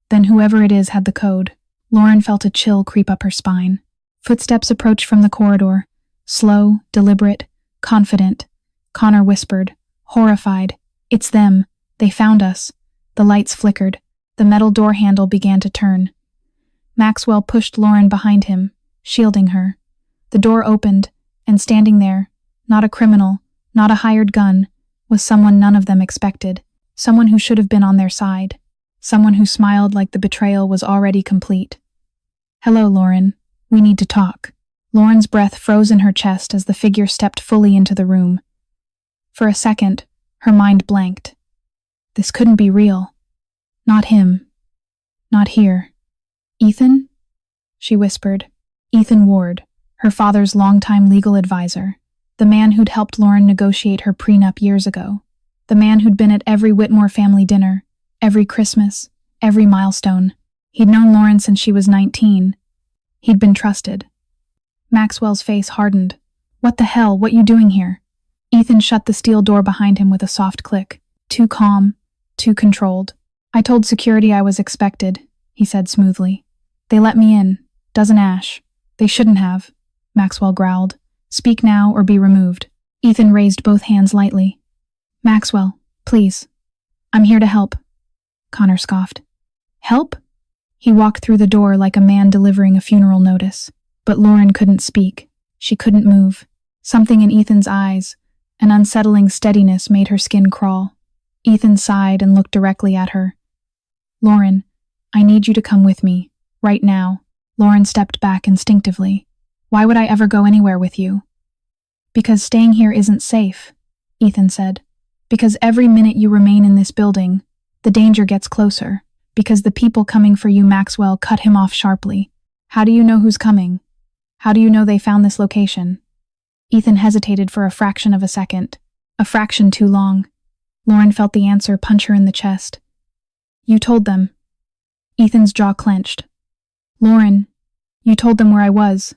Then whoever it is had the code. Lauren felt a chill creep up her spine. Footsteps approached from the corridor. Slow, deliberate, confident. Connor whispered, horrified. It's them. They found us. The lights flickered. The metal door handle began to turn. Maxwell pushed Lauren behind him, shielding her. The door opened, and standing there, not a criminal, not a hired gun, was someone none of them expected. Someone who should have been on their side. Someone who smiled like the betrayal was already complete. Hello, Lauren. We need to talk. Lauren's breath froze in her chest as the figure stepped fully into the room. For a second, her mind blanked. This couldn't be real. Not him. Not here. Ethan? She whispered. Ethan Ward, her father's longtime legal advisor. The man who'd helped Lauren negotiate her prenup years ago. The man who'd been at every Whitmore family dinner, every Christmas, every milestone. He'd known Lauren since she was 19. He'd been trusted. Maxwell's face hardened. What the hell? What you doing here? Ethan shut the steel door behind him with a soft click. Too calm, too controlled. I told security I was expected, he said smoothly. They let me in. Doesn't Ash. They shouldn't have, Maxwell growled. Speak now or be removed. Ethan raised both hands lightly. Maxwell, please. I'm here to help. Connor scoffed. Help? He walked through the door like a man delivering a funeral notice. But Lauren couldn't speak. She couldn't move. Something in Ethan's eyes, an unsettling steadiness, made her skin crawl. Ethan sighed and looked directly at her. Lauren, I need you to come with me. Right now. Lauren stepped back instinctively. Why would I ever go anywhere with you? Because staying here isn't safe, Ethan said. Because every minute you remain in this building, the danger gets closer. Because the people coming for you, Maxwell cut him off sharply. How do you know who's coming? How do you know they found this location? Ethan hesitated for a fraction of a second. A fraction too long. Lauren felt the answer punch her in the chest. You told them. Ethan's jaw clenched. Lauren, you told them where I was,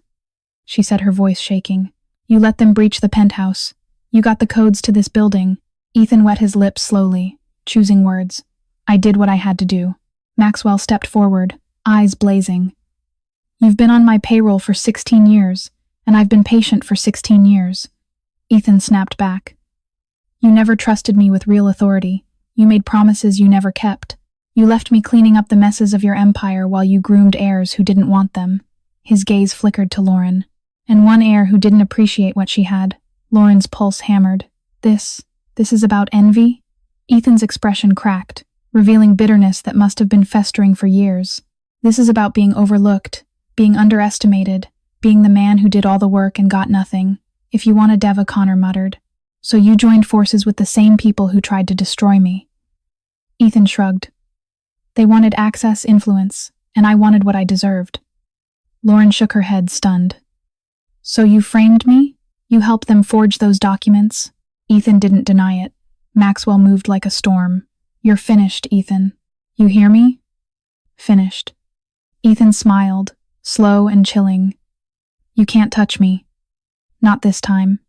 she said, her voice shaking. You let them breach the penthouse. You got the codes to this building. Ethan wet his lips slowly, choosing words. I did what I had to do. Maxwell stepped forward, eyes blazing. You've been on my payroll for 16 years, and I've been patient for 16 years. Ethan snapped back. You never trusted me with real authority. You made promises you never kept. You left me cleaning up the messes of your empire while you groomed heirs who didn't want them. His gaze flickered to Lauren. And one heir who didn't appreciate what she had. Lauren's pulse hammered. This is about envy? Ethan's expression cracked, revealing bitterness that must have been festering for years. This is about being overlooked, being underestimated, being the man who did all the work and got nothing. If you want a Deva, Connor muttered. So you joined forces with the same people who tried to destroy me. Ethan shrugged. They wanted access, influence, and I wanted what I deserved. Lauren shook her head, stunned. So you framed me? You helped them forge those documents? Ethan didn't deny it. Maxwell moved like a storm. You're finished, Ethan. You hear me? Finished. Ethan smiled, slow and chilling. You can't touch me. Not this time.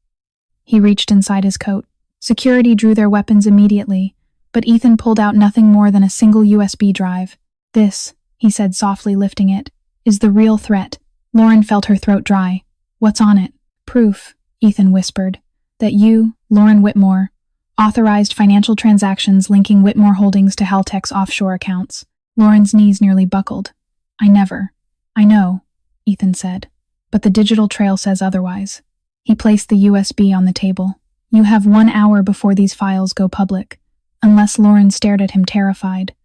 He reached inside his coat. Security drew their weapons immediately, but Ethan pulled out nothing more than a single USB drive. This, he said softly, lifting it, is the real threat. Lauren felt her throat dry. What's on it? Proof, Ethan whispered, that you, Lauren Whitmore, authorized financial transactions linking Whitmore Holdings to Haltech's offshore accounts. Lauren's knees nearly buckled. I know, Ethan said, but the digital trail says otherwise. He placed the USB on the table. You have 1 hour before these files go public. Unless Lauren stared at him terrified.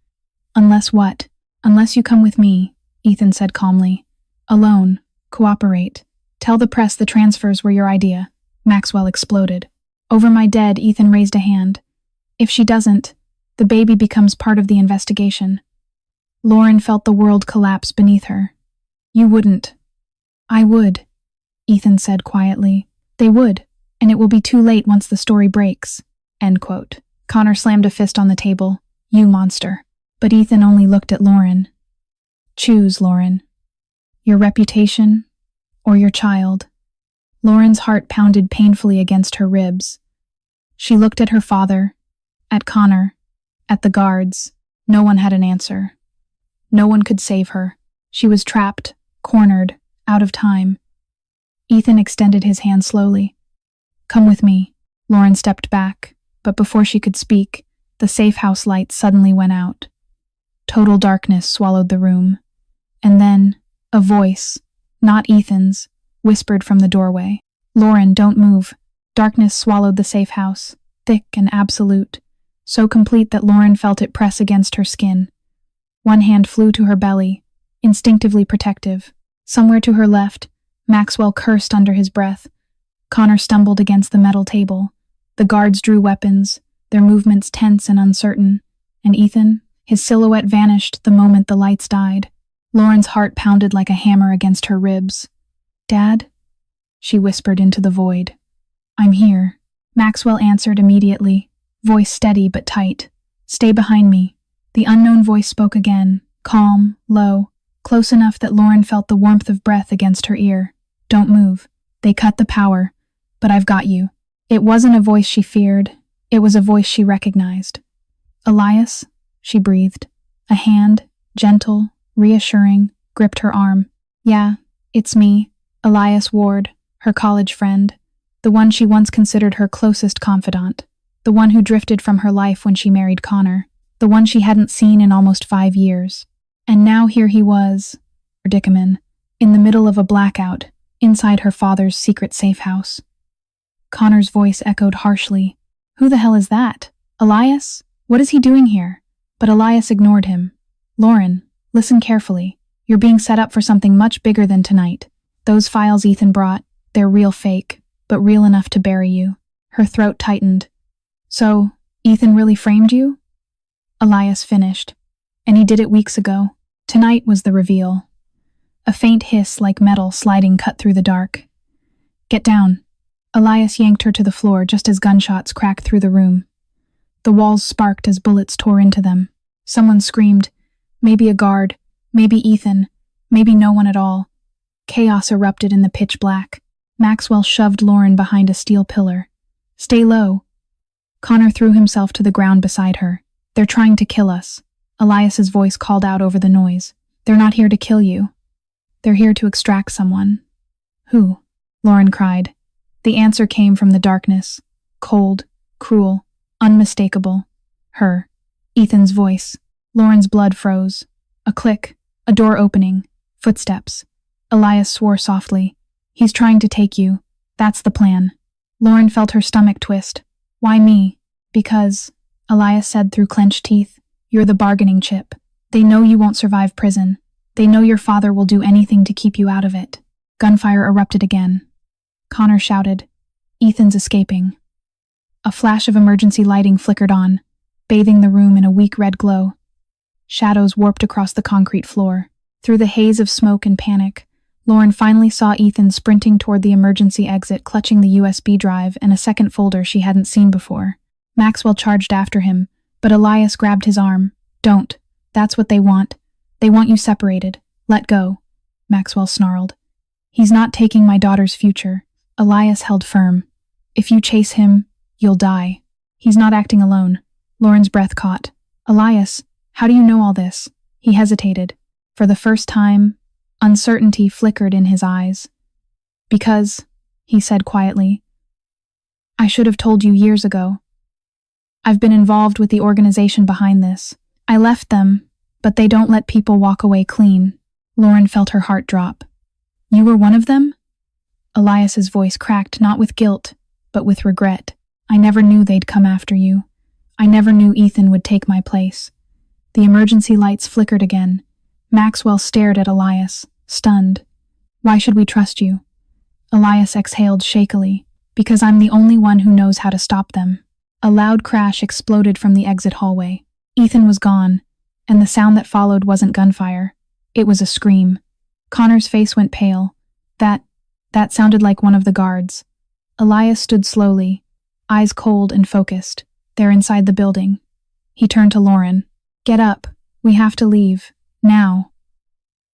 Unless what? Unless you come with me, Ethan said calmly. Alone. Cooperate. Tell the press the transfers were your idea. Maxwell exploded. Over my dead, Ethan raised a hand. If she doesn't, the baby becomes part of the investigation. Lauren felt the world collapse beneath her. You wouldn't. I would, Ethan said quietly. They would, and it will be too late once the story breaks. End quote. Connor slammed a fist on the table. You monster. But Ethan only looked at Lauren. Choose, Lauren. Your reputation or your child. Lauren's heart pounded painfully against her ribs. She looked at her father, at Connor, at the guards. No one had an answer. No one could save her. She was trapped, cornered, out of time. Ethan extended his hand slowly. Come with me. Lauren stepped back, but before she could speak, the safe house lights suddenly went out. Total darkness swallowed the room. And then, a voice, not Ethan's, whispered from the doorway. Lauren, don't move. Darkness swallowed the safe house, thick and absolute, so complete that Lauren felt it press against her skin. One hand flew to her belly, instinctively protective. Somewhere to her left, Maxwell cursed under his breath. Connor stumbled against the metal table. The guards drew weapons, their movements tense and uncertain. And Ethan, his silhouette vanished the moment the lights died. Lauren's heart pounded like a hammer against her ribs. Dad? She whispered into the void. I'm here. Maxwell answered immediately, voice steady but tight. Stay behind me. The unknown voice spoke again, calm, low, close enough that Lauren felt the warmth of breath against her ear. Don't move. They cut the power, but I've got you. It wasn't a voice she feared. It was a voice she recognized. Elias, she breathed. A hand, gentle, reassuring, gripped her arm. Yeah, it's me, Elias Ward, her college friend, the one she once considered her closest confidant, the one who drifted from her life when she married Connor, the one she hadn't seen in almost 5 years. And now here he was, predicament, in the middle of a blackout, inside her father's secret safe house. Connor's voice echoed harshly. Who the hell is that? Elias? What is he doing here? But Elias ignored him. Lauren, listen carefully. You're being set up for something much bigger than tonight. Those files Ethan brought, they're real fake, but real enough to bury you. Her throat tightened. So, Ethan really framed you? Elias finished. And he did it weeks ago. Tonight was the reveal. A faint hiss like metal sliding cut through the dark. Get down. Elias yanked her to the floor just as gunshots cracked through the room. The walls sparked as bullets tore into them. Someone screamed, Maybe a guard, maybe Ethan, maybe no one at all. Chaos erupted in the pitch black. Maxwell shoved Lauren behind a steel pillar. Stay low. Connor threw himself to the ground beside her. They're trying to kill us. Elias's voice called out over the noise. They're not here to kill you. They're here to extract someone. Who? Lauren cried. The answer came from the darkness. Cold, cruel, unmistakable. Her. Ethan's voice. Lauren's blood froze. A click, a door opening, footsteps. Elias swore softly. He's trying to take you. That's the plan. Lauren felt her stomach twist. Why me? Because, Elias said through clenched teeth, you're the bargaining chip. They know you won't survive prison. They know your father will do anything to keep you out of it. Gunfire erupted again. Connor shouted, Ethan's escaping. A flash of emergency lighting flickered on, bathing the room in a weak red glow. Shadows warped across the concrete floor. Through the haze of smoke and panic, Lauren finally saw Ethan sprinting toward the emergency exit, clutching the USB drive and a second folder she hadn't seen before. Maxwell charged after him, but Elias grabbed his arm. Don't. That's what they want. They want you separated. Let go. Maxwell snarled. He's not taking my daughter's future. Elias held firm. If you chase him, you'll die. He's not acting alone. Lauren's breath caught. Elias, how do you know all this? He hesitated. For the first time, uncertainty flickered in his eyes. Because, he said quietly, I should have told you years ago. I've been involved with the organization behind this. I left them, but they don't let people walk away clean. Lauren felt her heart drop. You were one of them? Elias's voice cracked not with guilt, but with regret. I never knew they'd come after you. I never knew Ethan would take my place. The emergency lights flickered again. Maxwell stared at Elias, stunned. Why should we trust you? Elias exhaled shakily. Because I'm the only one who knows how to stop them. A loud crash exploded from the exit hallway. Ethan was gone, and the sound that followed wasn't gunfire. It was a scream. Connor's face went pale. That sounded like one of the guards. Elias stood slowly, eyes cold and focused. They're inside the building. He turned to Lauren. Get up. We have to leave. Now.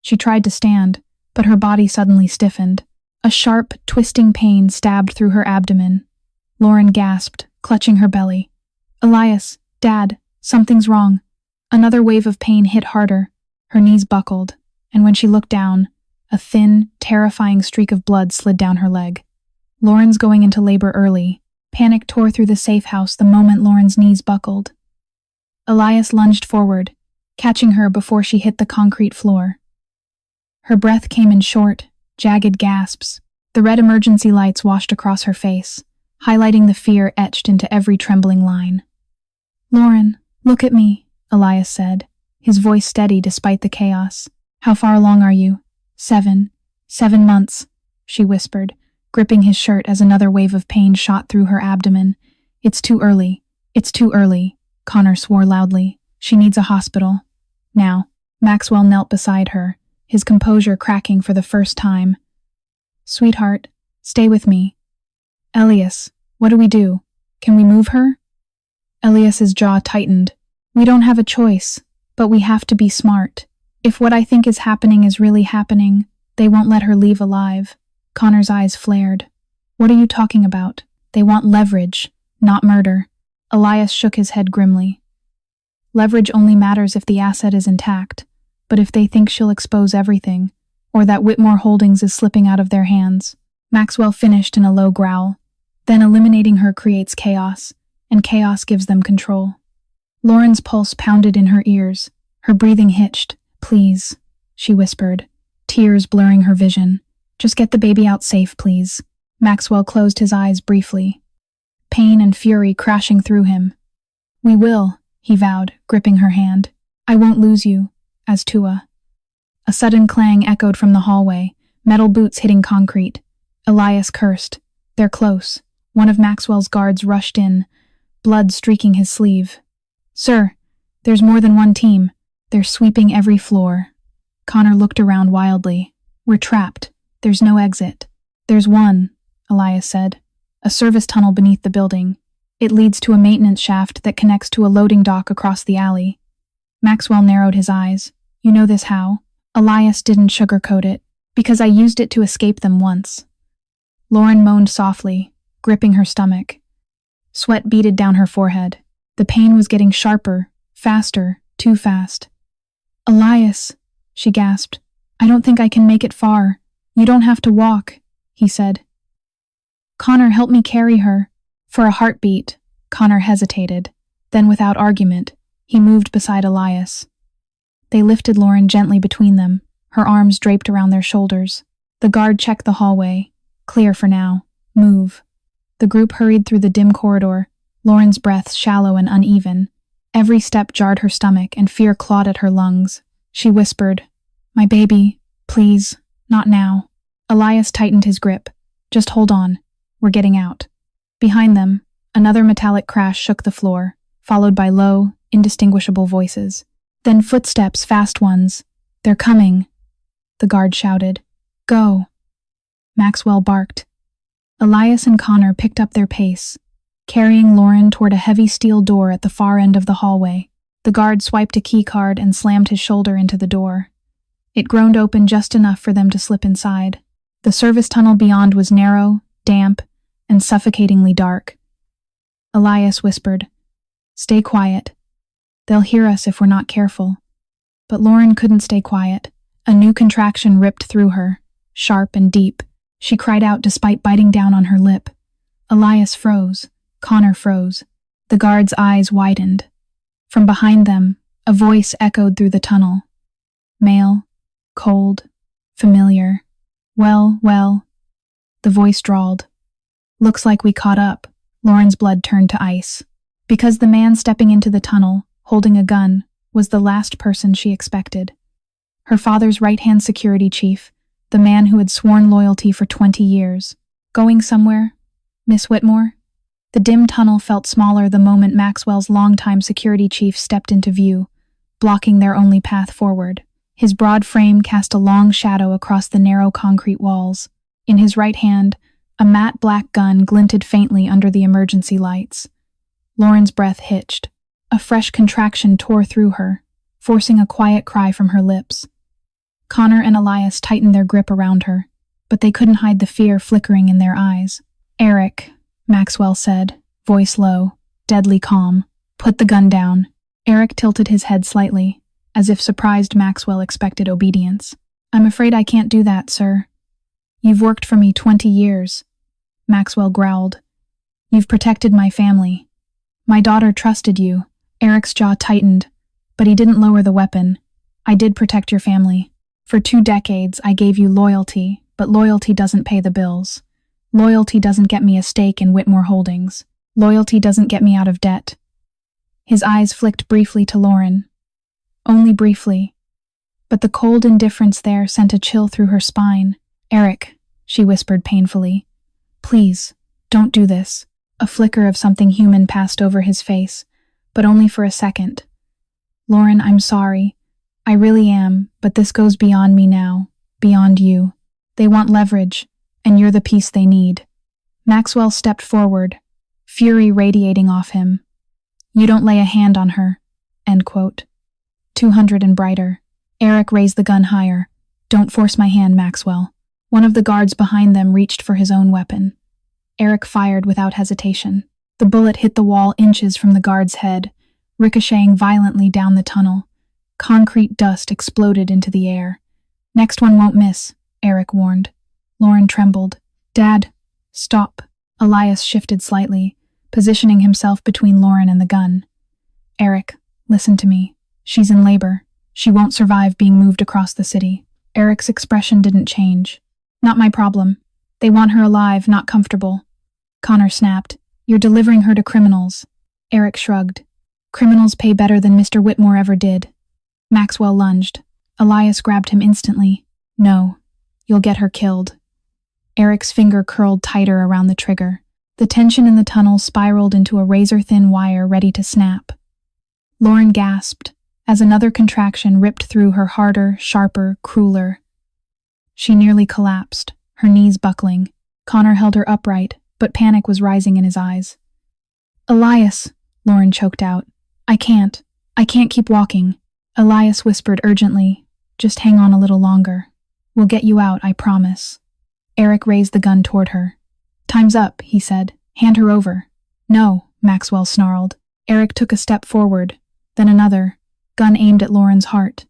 She tried to stand, but her body suddenly stiffened. A sharp, twisting pain stabbed through her abdomen. Lauren gasped, clutching her belly. Elias, Dad, something's wrong. Another wave of pain hit harder. Her knees buckled, and when she looked down, a thin, terrifying streak of blood slid down her leg. Lauren's going into labor early. Panic tore through the safe house the moment Lauren's knees buckled. Elias lunged forward, catching her before she hit the concrete floor. Her breath came in short, jagged gasps. The red emergency lights washed across her face, highlighting the fear etched into every trembling line. Lauren, look at me, Elias said, his voice steady despite the chaos. How far along are you? 7 months, she whispered, gripping his shirt as another wave of pain shot through her abdomen. It's too early. It's too early, Connor swore loudly. She needs a hospital. Now. Maxwell knelt beside her, his composure cracking for the first time. Sweetheart, stay with me. Elias, what do we do? Can we move her? Elias's jaw tightened. We don't have a choice, but we have to be smart. If what I think is happening is really happening, they won't let her leave alive. Connor's eyes flared. What are you talking about? They want leverage, not murder. Elias shook his head grimly. Leverage only matters if the asset is intact, but if they think she'll expose everything, or that Whitmore Holdings is slipping out of their hands. Maxwell finished in a low growl. Then eliminating her creates chaos, and chaos gives them control. Lauren's pulse pounded in her ears, her breathing hitched. Please, she whispered, tears blurring her vision. Just get the baby out safe, please. Maxwell closed his eyes briefly, pain and fury crashing through him. We will, he vowed, gripping her hand. I won't lose you, as Tua. A sudden clang echoed from the hallway, metal boots hitting concrete. Elias cursed. They're close. One of Maxwell's guards rushed in, blood streaking his sleeve. Sir, there's more than one team. They're sweeping every floor. Connor looked around wildly. We're trapped. There's no exit. There's one, Elias said. A service tunnel beneath the building. It leads to a maintenance shaft that connects to a loading dock across the alley. Maxwell narrowed his eyes. You know this how? Elias didn't sugarcoat it, because I used it to escape them once. Lauren moaned softly, gripping her stomach. Sweat beaded down her forehead. The pain was getting sharper, faster, too fast. Elias, she gasped. I don't think I can make it far. You don't have to walk, he said. Connor, help me carry her. For a heartbeat, Connor hesitated. Then without argument, he moved beside Elias. They lifted Lauren gently between them, her arms draped around their shoulders. The guard checked the hallway. Clear for now. Move. The group hurried through the dim corridor, Lauren's breath shallow and uneven. Every step jarred her stomach and fear clawed at her lungs. She whispered, My baby, please, not now. Elias tightened his grip. Just hold on. We're getting out. Behind them, another metallic crash shook the floor, followed by low, indistinguishable voices. Then footsteps, fast ones. They're coming, the guard shouted. Go. Maxwell barked. Elias and Connor picked up their pace, carrying Lauren toward a heavy steel door at the far end of the hallway. The guard swiped a key card and slammed his shoulder into the door. It groaned open just enough for them to slip inside. The service tunnel beyond was narrow, damp, and suffocatingly dark. Elias whispered, Stay quiet. They'll hear us if we're not careful. But Lauren couldn't stay quiet. A new contraction ripped through her, sharp and deep. She cried out despite biting down on her lip. Elias froze. Connor froze. The guard's eyes widened. From behind them, a voice echoed through the tunnel. Male, cold, familiar. Well, the voice drawled. Looks like we caught up. Lauren's blood turned to ice. Because the man stepping into the tunnel, holding a gun, was the last person she expected. Her father's right-hand security chief, the man who had sworn loyalty for 20 years. Going somewhere? Miss Whitmore? The dim tunnel felt smaller the moment Maxwell's longtime security chief stepped into view, blocking their only path forward. His broad frame cast a long shadow across the narrow concrete walls. In his right hand, a matte black gun glinted faintly under the emergency lights. Lauren's breath hitched. A fresh contraction tore through her, forcing a quiet cry from her lips. Connor and Elias tightened their grip around her, but they couldn't hide the fear flickering in their eyes. Eric, Maxwell said, voice low, deadly calm. Put the gun down. Eric tilted his head slightly, as if surprised Maxwell expected obedience. I'm afraid I can't do that, sir. You've worked for me 20 years, Maxwell growled. You've protected my family. My daughter trusted you. Eric's jaw tightened, but he didn't lower the weapon. I did protect your family. For 2 decades, I gave you loyalty, but loyalty doesn't pay the bills. Loyalty doesn't get me a stake in Whitmore Holdings. Loyalty doesn't get me out of debt. His eyes flicked briefly to Lauren. Only briefly. But the cold indifference there sent a chill through her spine. Eric, she whispered painfully. Please, don't do this. A flicker of something human passed over his face, but only for a second. Lauren, I'm sorry. I really am, but this goes beyond me now, beyond you. They want leverage, and you're the piece they need. Maxwell stepped forward, fury radiating off him. You don't lay a hand on her. End quote. 200 and brighter. Eric raised the gun higher. Don't force my hand, Maxwell. One of the guards behind them reached for his own weapon. Eric fired without hesitation. The bullet hit the wall inches from the guard's head, ricocheting violently down the tunnel. Concrete dust exploded into the air. Next one won't miss, Eric warned. Lauren trembled. Dad, stop. Elias shifted slightly, positioning himself between Lauren and the gun. Eric, listen to me. She's in labor. She won't survive being moved across the city. Eric's expression didn't change. Not my problem. They want her alive, not comfortable. Connor snapped. You're delivering her to criminals. Eric shrugged. Criminals pay better than Mr. Whitmore ever did. Maxwell lunged. Elias grabbed him instantly. No, you'll get her killed. Eric's finger curled tighter around the trigger. The tension in the tunnel spiraled into a razor-thin wire ready to snap. Lauren gasped as another contraction ripped through her harder, sharper, crueler. She nearly collapsed, her knees buckling. Connor held her upright, but panic was rising in his eyes. Elias, Lauren choked out. I can't keep walking. Elias whispered urgently, "Just hang on a little longer. We'll get you out, I promise." Eric raised the gun toward her. "Time's up," he said. "Hand her over." "No," Maxwell snarled. Eric took a step forward, then another, gun aimed at Lauren's heart.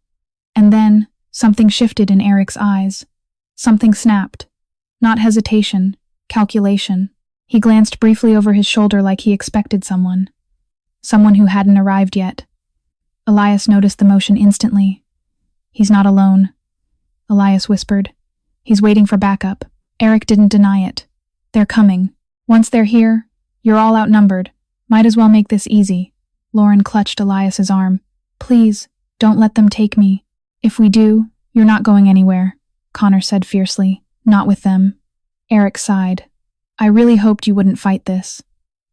And then, something shifted in Eric's eyes. Something snapped. Not hesitation, calculation. He glanced briefly over his shoulder like he expected someone. Someone who hadn't arrived yet. Elias noticed the motion instantly. "He's not alone," Elias whispered. "He's waiting for backup." Eric didn't deny it. "They're coming. Once they're here, you're all outnumbered. Might as well make this easy." Lauren clutched Elias's arm. "Please, don't let them take me. If we do, you're not going anywhere," Connor said fiercely. "Not with them." Eric sighed. "I really hoped you wouldn't fight this."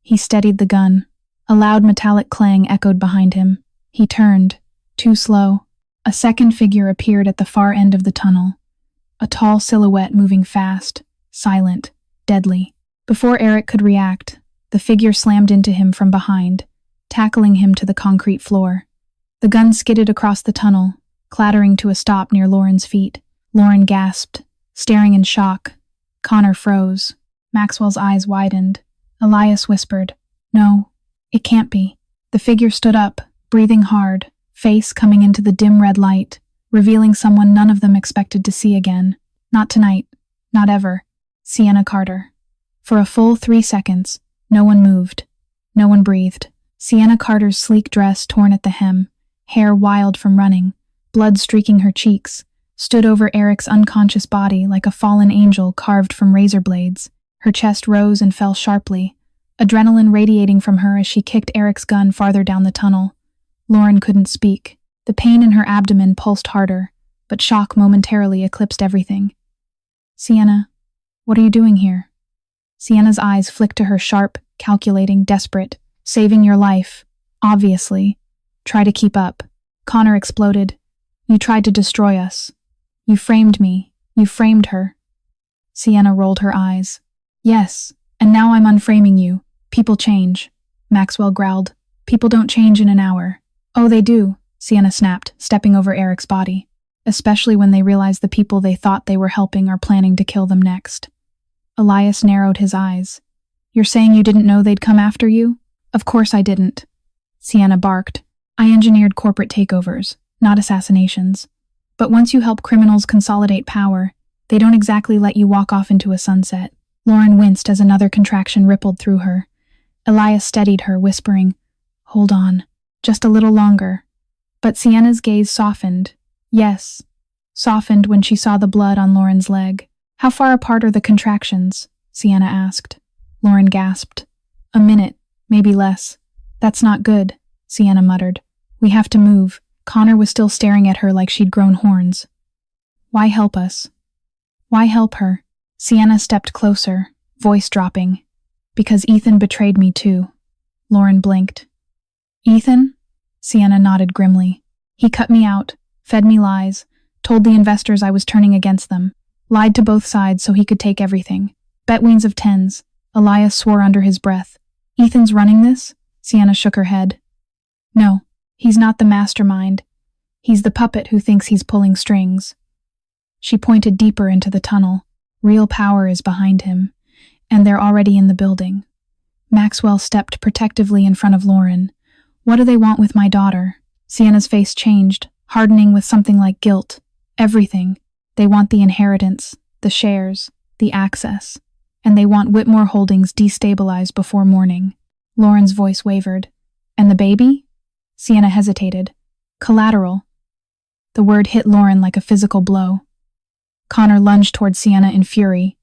He steadied the gun. A loud metallic clang echoed behind him. He turned, too slow. A second figure appeared at the far end of the tunnel. A tall silhouette moving fast, silent, deadly. Before Eric could react, the figure slammed into him from behind, tackling him to the concrete floor. The gun skidded across the tunnel, clattering to a stop near Lauren's feet. Lauren gasped, staring in shock. Connor froze. Maxwell's eyes widened. Elias whispered, "No, it can't be." The figure stood up, breathing hard, face coming into the dim red light, revealing someone none of them expected to see again. Not tonight. Not ever. Sienna Carter. For a full 3 seconds, no one moved. No one breathed. Sienna Carter's sleek dress torn at the hem, hair wild from running, blood streaking her cheeks, stood over Eric's unconscious body like a fallen angel carved from razor blades. Her chest rose and fell sharply, adrenaline radiating from her as she kicked Eric's gun farther down the tunnel. Lauren couldn't speak. The pain in her abdomen pulsed harder, but shock momentarily eclipsed everything. "Sienna, what are you doing here?" Sienna's eyes flicked to her sharp, calculating, desperate. "Saving your life, obviously. Try to keep up." Connor exploded. "You tried to destroy us. You framed me. You framed her." Sienna rolled her eyes. "Yes, and now I'm unframing you. People change." Maxwell growled. "People don't change in an hour." "Oh, they do," Sienna snapped, stepping over Eric's body. "Especially when they realize the people they thought they were helping are planning to kill them next." Elias narrowed his eyes. "You're saying you didn't know they'd come after you?" "Of course I didn't," Sienna barked. "I engineered corporate takeovers, not assassinations. But once you help criminals consolidate power, they don't exactly let you walk off into a sunset." Lauren winced as another contraction rippled through her. Elias steadied her, whispering, "Hold on, just a little longer." But Sienna's gaze softened. Yes, softened when she saw the blood on Lauren's leg. "How far apart are the contractions?" Sienna asked. Lauren gasped. "A minute, maybe less." "That's not good," Sienna muttered. "We have to move." Connor was still staring at her like she'd grown horns. "Why help us? Why help her?" Sienna stepped closer, voice dropping. "Because Ethan betrayed me too." Lauren blinked. "Ethan?" Sienna nodded grimly. "He cut me out, fed me lies, told the investors I was turning against them, lied to both sides so he could take everything. Bet weens of tens." Elias swore under his breath. "Ethan's running this?" Sienna shook her head. "No, he's not the mastermind. He's the puppet who thinks he's pulling strings." She pointed deeper into the tunnel. "Real power is behind him, and they're already in the building." Maxwell stepped protectively in front of Lauren. "What do they want with my daughter?" Sienna's face changed, hardening with something like guilt. "Everything. They want the inheritance, the shares, the access. And they want Whitmore Holdings destabilized before morning." Lauren's voice wavered. "And the baby?" Sienna hesitated. "Collateral." The word hit Lauren like a physical blow. Connor lunged toward Sienna in fury.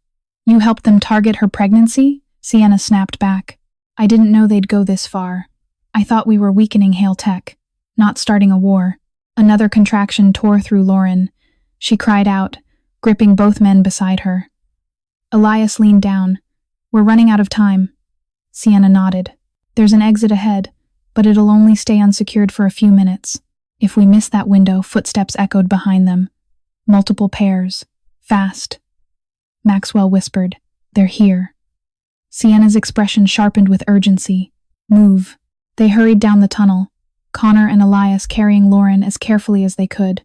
"You helped them target her pregnancy?" Sienna snapped back. "I didn't know they'd go this far. I thought we were weakening Hale Tech, not starting a war." Another contraction tore through Lauren. She cried out, gripping both men beside her. Elias leaned down. "We're running out of time." Sienna nodded. "There's an exit ahead, but it'll only stay unsecured for a few minutes. If we miss that window," footsteps echoed behind them. Multiple pairs. Fast. Maxwell whispered, "They're here." Sienna's expression sharpened with urgency. "Move." They hurried down the tunnel. Connor and Elias carrying Lauren as carefully as they could.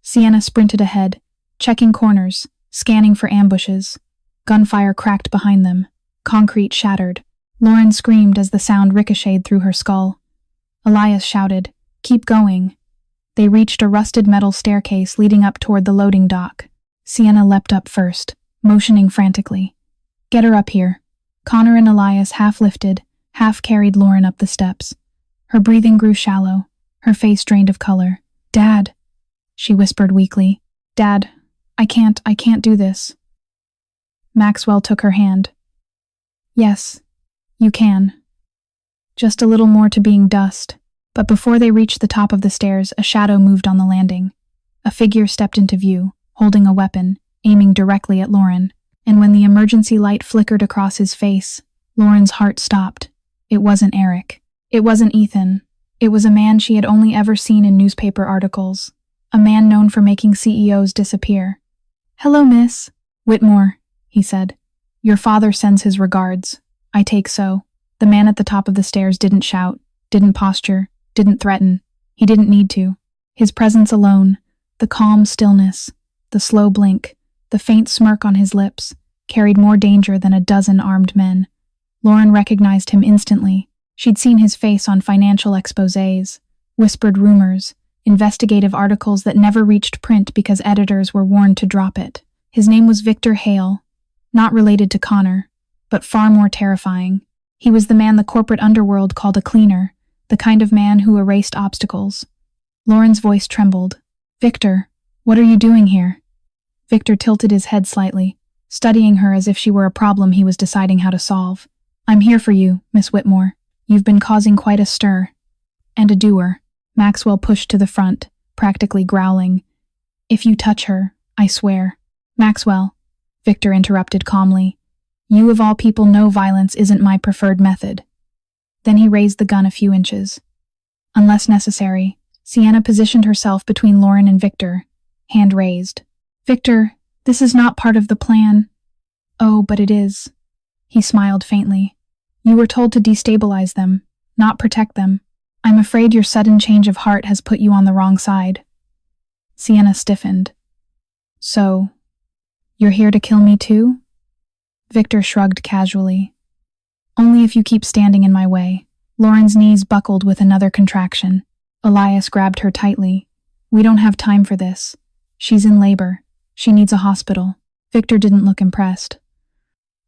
Sienna sprinted ahead, checking corners, scanning for ambushes. Gunfire cracked behind them. Concrete shattered. Lauren screamed as the sound ricocheted through her skull. Elias shouted, "Keep going." They reached a rusted metal staircase leading up toward the loading dock. Sienna leapt up first, motioning frantically. "Get her up here." Connor and Elias half-lifted, half-carried Lauren up the steps. Her breathing grew shallow, her face drained of color. "Dad," she whispered weakly. "Dad, I can't do this." Maxwell took her hand. "Yes, you can. Just a little more to being dust." But before they reached the top of the stairs, a shadow moved on the landing. A figure stepped into view, holding a weapon, aiming directly at Lauren. And when the emergency light flickered across his face, Lauren's heart stopped. It wasn't Eric. It wasn't Ethan. It was a man she had only ever seen in newspaper articles. A man known for making CEOs disappear. "Hello, Miss Whitmore," he said. "Your father sends his regards. I take so." The man at the top of the stairs didn't shout, didn't posture, didn't threaten. He didn't need to. His presence alone, the calm stillness, the slow blink, the faint smirk on his lips, carried more danger than a dozen armed men. Lauren recognized him instantly. She'd seen his face on financial exposés, whispered rumors, investigative articles that never reached print because editors were warned to drop it. His name was Victor Hale, not related to Connor, but far more terrifying. He was the man the corporate underworld called a cleaner, the kind of man who erased obstacles. Lauren's voice trembled. "Victor, what are you doing here?" Victor tilted his head slightly, studying her as if she were a problem he was deciding how to solve. "I'm here for you, Miss Whitmore. You've been causing quite a stir." "And a doer." Maxwell pushed to the front, practically growling. "If you touch her, I swear." "Maxwell," Victor interrupted calmly. "You of all people know violence isn't my preferred method." Then he raised the gun a few inches. Unless necessary, Sienna positioned herself between Lauren and Victor, hand raised. "Victor, this is not part of the plan." "Oh, but it is." He smiled faintly. "You were told to destabilize them, not protect them. I'm afraid your sudden change of heart has put you on the wrong side." Sienna stiffened. "So, you're here to kill me too?" Victor shrugged casually. "Only if you keep standing in my way." Lauren's knees buckled with another contraction. Elias grabbed her tightly. "We don't have time for this. She's in labor. She needs a hospital." Victor didn't look impressed.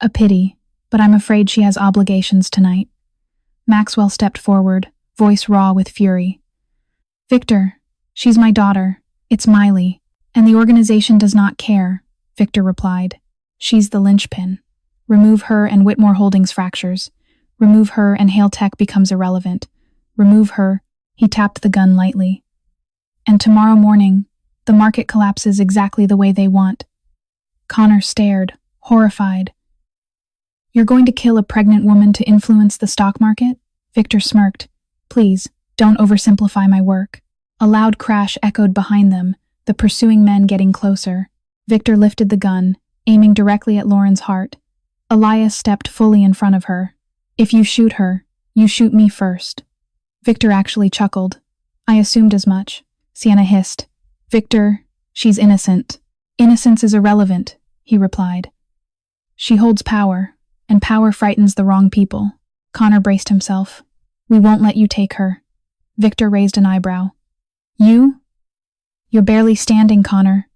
"A pity, but I'm afraid she has obligations tonight." Maxwell stepped forward, voice raw with fury. "Victor, she's my daughter. It's Miley, and the organization does not care," Victor replied. "She's the linchpin. Remove her and Whitmore Holdings fractures. Remove her and Hale Tech becomes irrelevant. Remove her," he tapped the gun lightly. "And tomorrow morning, the market collapses exactly the way they want." Connor stared, horrified. "You're going to kill a pregnant woman to influence the stock market?" Victor smirked. "Please, don't oversimplify my work." A loud crash echoed behind them, the pursuing men getting closer. Victor lifted the gun, aiming directly at Lauren's heart. Elias stepped fully in front of her. "If you shoot her, you shoot me first." Victor actually chuckled. "I assumed as much," Sienna hissed. "Victor, she's innocent." "Innocence is irrelevant," he replied. "She holds power, and power frightens the wrong people." Connor braced himself. "We won't let you take her." Victor raised an eyebrow. "You? You're barely standing, Connor.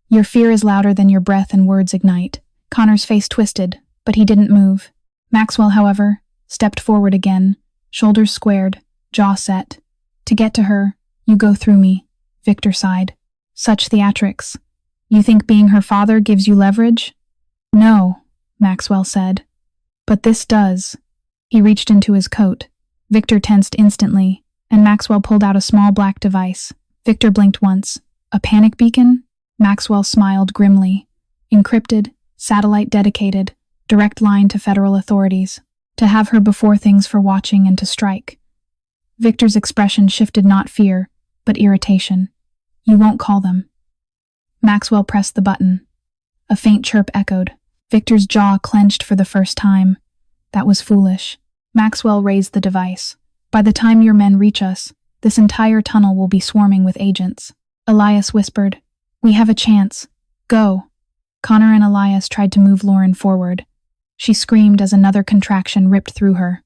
Your fear is louder than your breath and words ignite." Connor's face twisted, but he didn't move. Maxwell, however, stepped forward again, shoulders squared, jaw set. "To get to her, you go through me," Victor sighed. "Such theatrics. You think being her father gives you leverage?" "No," Maxwell said. "But this does." He reached into his coat. Victor tensed instantly, and Maxwell pulled out a small black device. Victor blinked once. "A panic beacon?" Maxwell smiled grimly. "Encrypted, satellite dedicated, direct line to federal authorities. To have her before things for watching and to strike." Victor's expression shifted not fear, but irritation. "You won't call them." Maxwell pressed the button. A faint chirp echoed. Victor's jaw clenched for the first time. That was foolish. Maxwell raised the device. "By the time your men reach us, This entire tunnel will be swarming with agents. Elias whispered, "We have a chance. Go." Connor and Elias tried to move Lauren forward. She screamed as another contraction ripped through her.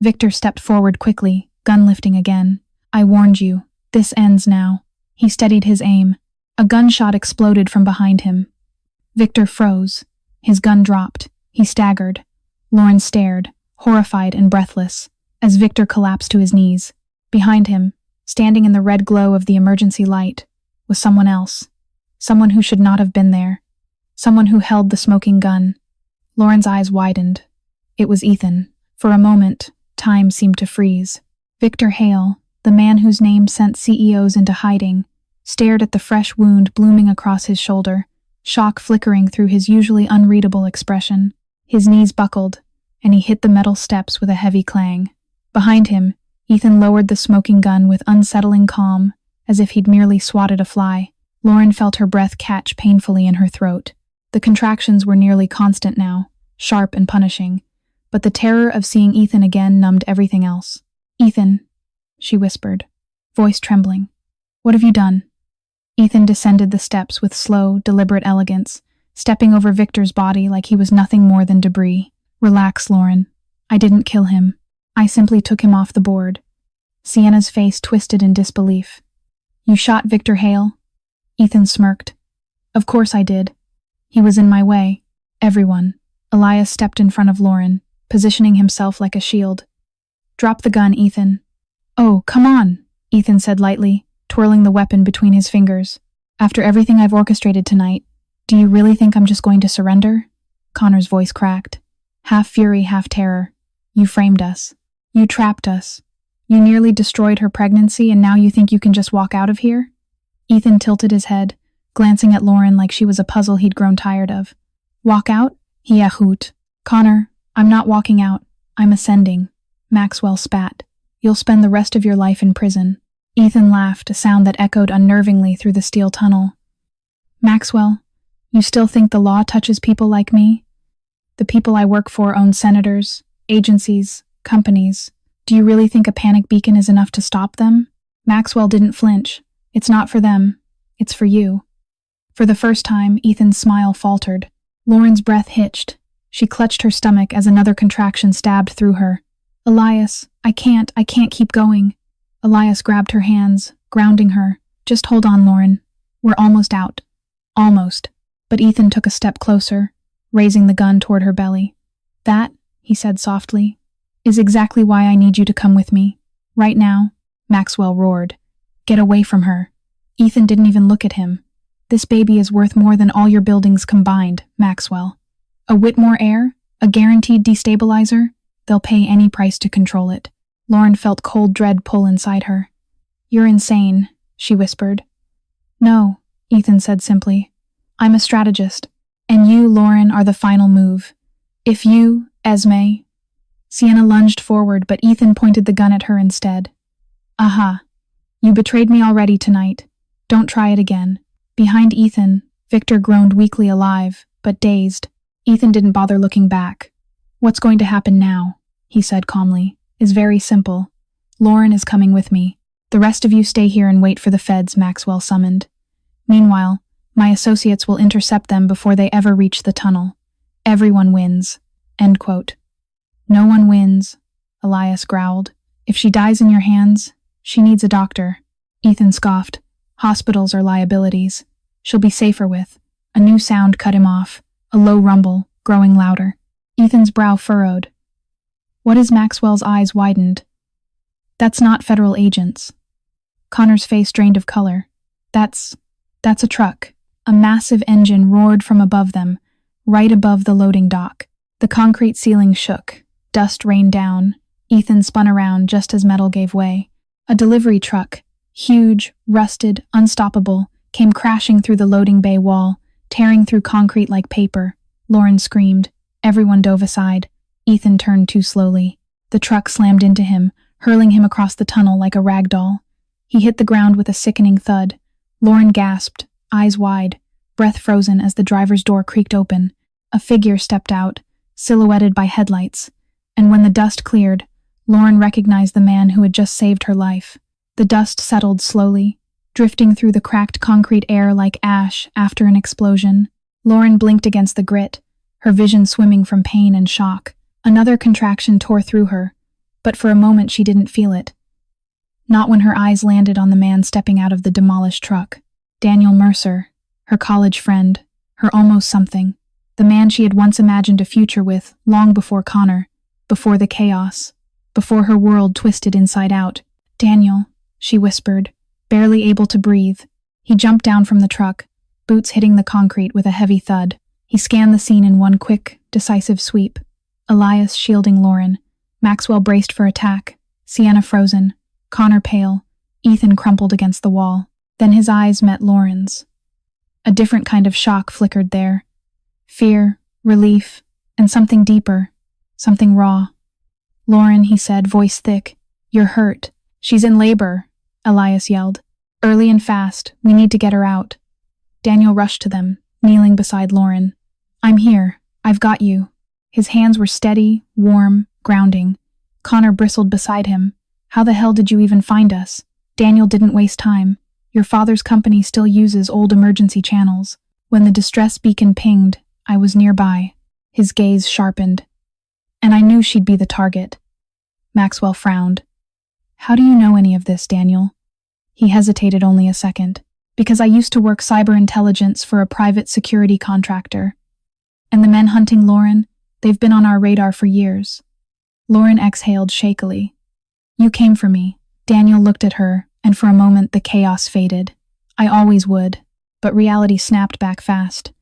Victor stepped forward quickly, gun lifting again. "I warned you. This ends now." He steadied his aim. A gunshot exploded from behind him. Victor froze. His gun dropped. He staggered. Lauren stared, horrified and breathless, as Victor collapsed to his knees. Behind him, standing in the red glow of the emergency light, was someone else. Someone who should not have been there. Someone who held the smoking gun. Lauren's eyes widened. It was Ethan. For a moment, time seemed to freeze. Victor Hale, the man whose name sent CEOs into hiding, stared at the fresh wound blooming across his shoulder, shock flickering through his usually unreadable expression. His knees buckled, and he hit the metal steps with a heavy clang. Behind him, Ethan lowered the smoking gun with unsettling calm, as if he'd merely swatted a fly. Lauren felt her breath catch painfully in her throat. The contractions were nearly constant now, sharp and punishing, but the terror of seeing Ethan again numbed everything else. "Ethan," she whispered, voice trembling. "What have you done?" Ethan descended the steps with slow, deliberate elegance, stepping over Victor's body like he was nothing more than debris. "Relax, Lauren. I didn't kill him. I simply took him off the board." Sienna's face twisted in disbelief. "You shot Victor Hale?" Ethan smirked. "Of course I did. He was in my way." "Everyone." Elias stepped in front of Lauren, positioning himself like a shield. "Drop the gun, Ethan." "Oh, come on," Ethan said lightly, twirling the weapon between his fingers. "After everything I've orchestrated tonight, do you really think I'm just going to surrender?" Connor's voice cracked. Half fury, half terror. "You framed us. You trapped us. You nearly destroyed her pregnancy, and now you think you can just walk out of here?" Ethan tilted his head, glancing at Lauren like she was a puzzle he'd grown tired of. "Walk out?" he yahoot. "Connor, I'm not walking out. I'm ascending." Maxwell spat. "You'll spend the rest of your life in prison." Ethan laughed, a sound that echoed unnervingly through the steel tunnel. "Maxwell, you still think the law touches people like me? The people I work for own senators, agencies, companies. Do you really think a panic beacon is enough to stop them?" Maxwell didn't flinch. "It's not for them. It's for you." For the first time, Ethan's smile faltered. Lauren's breath hitched. She clutched her stomach as another contraction stabbed through her. "Elias, I can't keep going." Elias grabbed her hands, grounding her. "Just hold on, Lauren. We're almost out." Almost. But Ethan took a step closer, raising the gun toward her belly. "That," he said softly, "is exactly why I need you to come with me. Right now." Maxwell roared. "Get away from her." Ethan didn't even look at him. "This baby is worth more than all your buildings combined, Maxwell. A Whitmore heir? A guaranteed destabilizer? They'll pay any price to control it." Lauren felt cold dread pull inside her. "You're insane," she whispered. "No," Ethan said simply. "I'm a strategist. And you, Lauren, are the final move. If you, Esme..." Sienna lunged forward, but Ethan pointed the gun at her instead. "Aha. You betrayed me already tonight. Don't try it again." Behind Ethan, Victor groaned weakly alive, but dazed. Ethan didn't bother looking back. "What's going to happen now?" he said calmly. "Is very simple. Lauren is coming with me. The rest of you stay here and wait for the feds," Maxwell summoned. "Meanwhile, my associates will intercept them before they ever reach the tunnel. Everyone wins." End quote. "No one wins," Elias growled. "If she dies in your hands, she needs a doctor." Ethan scoffed. "Hospitals are liabilities. She'll be safer with." A new sound cut him off, a low rumble, growing louder. Ethan's brow furrowed. What as Maxwell's eyes widened? "That's not federal agents." Connor's face drained of color. That's a truck." A massive engine roared from above them, right above the loading dock. The concrete ceiling shook. Dust rained down. Ethan spun around just as metal gave way. A delivery truck, huge, rusted, unstoppable, came crashing through the loading bay wall, tearing through concrete like paper. Lauren screamed. Everyone dove aside. Ethan turned too slowly. The truck slammed into him, hurling him across the tunnel like a rag doll. He hit the ground with a sickening thud. Lauren gasped, eyes wide, breath frozen as the driver's door creaked open. A figure stepped out, silhouetted by headlights, and when the dust cleared, Lauren recognized the man who had just saved her life. The dust settled slowly, drifting through the cracked concrete air like ash after an explosion. Lauren blinked against the grit, her vision swimming from pain and shock. Another contraction tore through her, but for a moment she didn't feel it. Not when her eyes landed on the man stepping out of the demolished truck. Daniel Mercer, her college friend, her almost something, the man she had once imagined a future with long before Connor, before the chaos, before her world twisted inside out. "Daniel," she whispered, barely able to breathe. He jumped down from the truck, boots hitting the concrete with a heavy thud. He scanned the scene in one quick, decisive sweep. Elias shielding Lauren, Maxwell braced for attack, Sienna frozen, Connor pale, Ethan crumpled against the wall. Then his eyes met Lauren's. A different kind of shock flickered there. Fear, relief, and something deeper, something raw. "Lauren," he said, voice thick, "you're hurt." "She's in labor," Elias yelled. "Early and fast, we need to get her out." Daniel rushed to them, kneeling beside Lauren. "I'm here, I've got you." His hands were steady, warm, grounding. Connor bristled beside him. "How the hell did you even find us?" Daniel didn't waste time. "Your father's company still uses old emergency channels. When the distress beacon pinged, I was nearby." His gaze sharpened. "And I knew she'd be the target." Maxwell frowned. "How do you know any of this, Daniel?" He hesitated only a second. "Because I used to work cyber intelligence for a private security contractor. And the men hunting Lauren, they've been on our radar for years." Lauren exhaled shakily. "You came for me." Daniel looked at her, and for a moment the chaos faded. "I always would." But reality snapped back fast.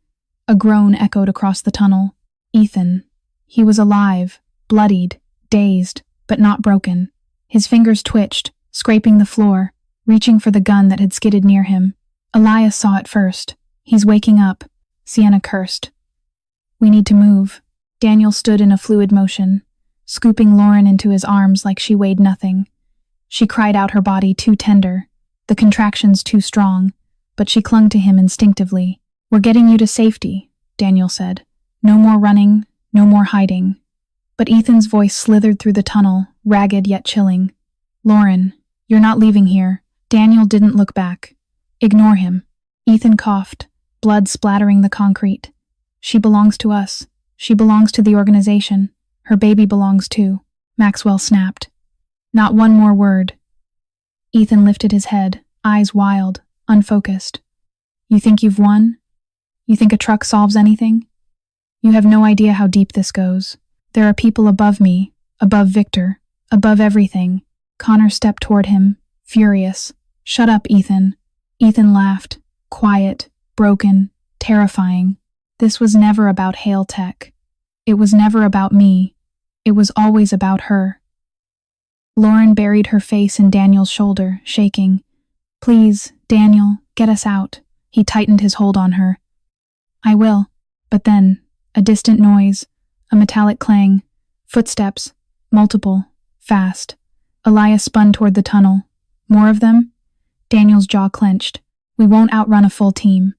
A groan echoed across the tunnel. Ethan. He was alive, bloodied, dazed, but not broken. His fingers twitched, scraping the floor, reaching for the gun that had skidded near him. Elias saw it first. "He's waking up," Sienna cursed. "We need to move." Daniel stood in a fluid motion, scooping Lauren into his arms like she weighed nothing. She cried out, her body too tender, the contractions too strong, but she clung to him instinctively. "We're getting you to safety," Daniel said. "No more running, no more hiding." But Ethan's voice slithered through the tunnel, ragged yet chilling. "Lauren, you're not leaving here." Daniel didn't look back. "Ignore him." Ethan coughed, blood splattering the concrete. "She belongs to us. She belongs to the organization. Her baby belongs too." Maxwell snapped. "Not one more word." Ethan lifted his head, eyes wild, unfocused. "You think you've won? You think a truck solves anything? You have no idea how deep this goes. There are people above me, above Victor, above everything." Connor stepped toward him, furious. "Shut up, Ethan." Ethan laughed, quiet, broken, terrifying. "This was never about Hail Tech. It was never about me. It was always about her." Lauren buried her face in Daniel's shoulder, shaking. "Please, Daniel, get us out." He tightened his hold on her. "I will." But then, a distant noise, a metallic clang, footsteps, multiple, fast. Elias spun toward the tunnel. "More of them?" Daniel's jaw clenched. "We won't outrun a full team."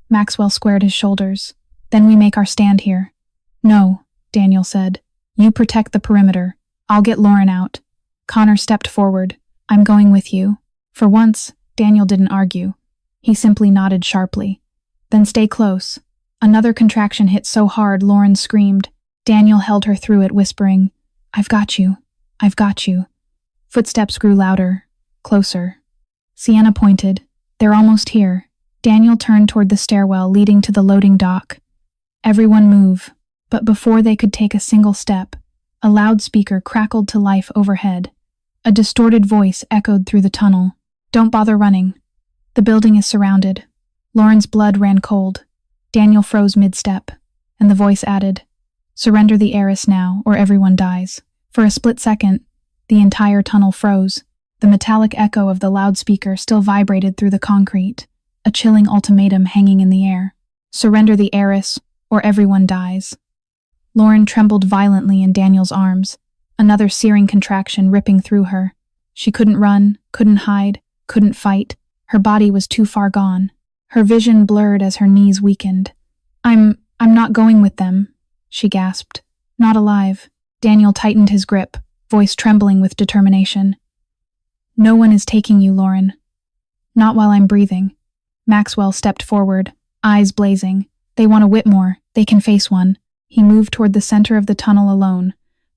Maxwell squared his shoulders. "Then we make our stand here." "No," Daniel said. "You protect the perimeter. I'll get Lauren out." Connor stepped forward. "I'm going with you." For once, Daniel didn't argue. He simply nodded sharply. "Then stay close." Another contraction hit so hard Lauren screamed. Daniel held her through it, whispering, "I've got you. I've got you." Footsteps grew louder, closer. Sienna pointed. "They're almost here." Daniel turned toward the stairwell leading to the loading dock. "Everyone move." But before they could take a single step, a loudspeaker crackled to life overhead. A distorted voice echoed through the tunnel. "Don't bother running. The building is surrounded." Lauren's blood ran cold. Daniel froze mid-step, and the voice added, "Surrender the heiress now, or everyone dies." For a split second, the entire tunnel froze. The metallic echo of the loudspeaker still vibrated through the concrete, a chilling ultimatum hanging in the air. "Surrender the heiress, or everyone dies." Lauren trembled violently in Daniel's arms, another searing contraction ripping through her. She couldn't run, couldn't hide, couldn't fight. Her body was too far gone. Her vision blurred as her knees weakened. I'm not going with them," she gasped. "Not alive." Daniel tightened his grip, voice trembling with determination. No one is taking you, Lauren. Not while I'm breathing. Maxwell stepped forward, eyes blazing. They want a Whitmore. They can face one. He moved toward the center of the tunnel alone,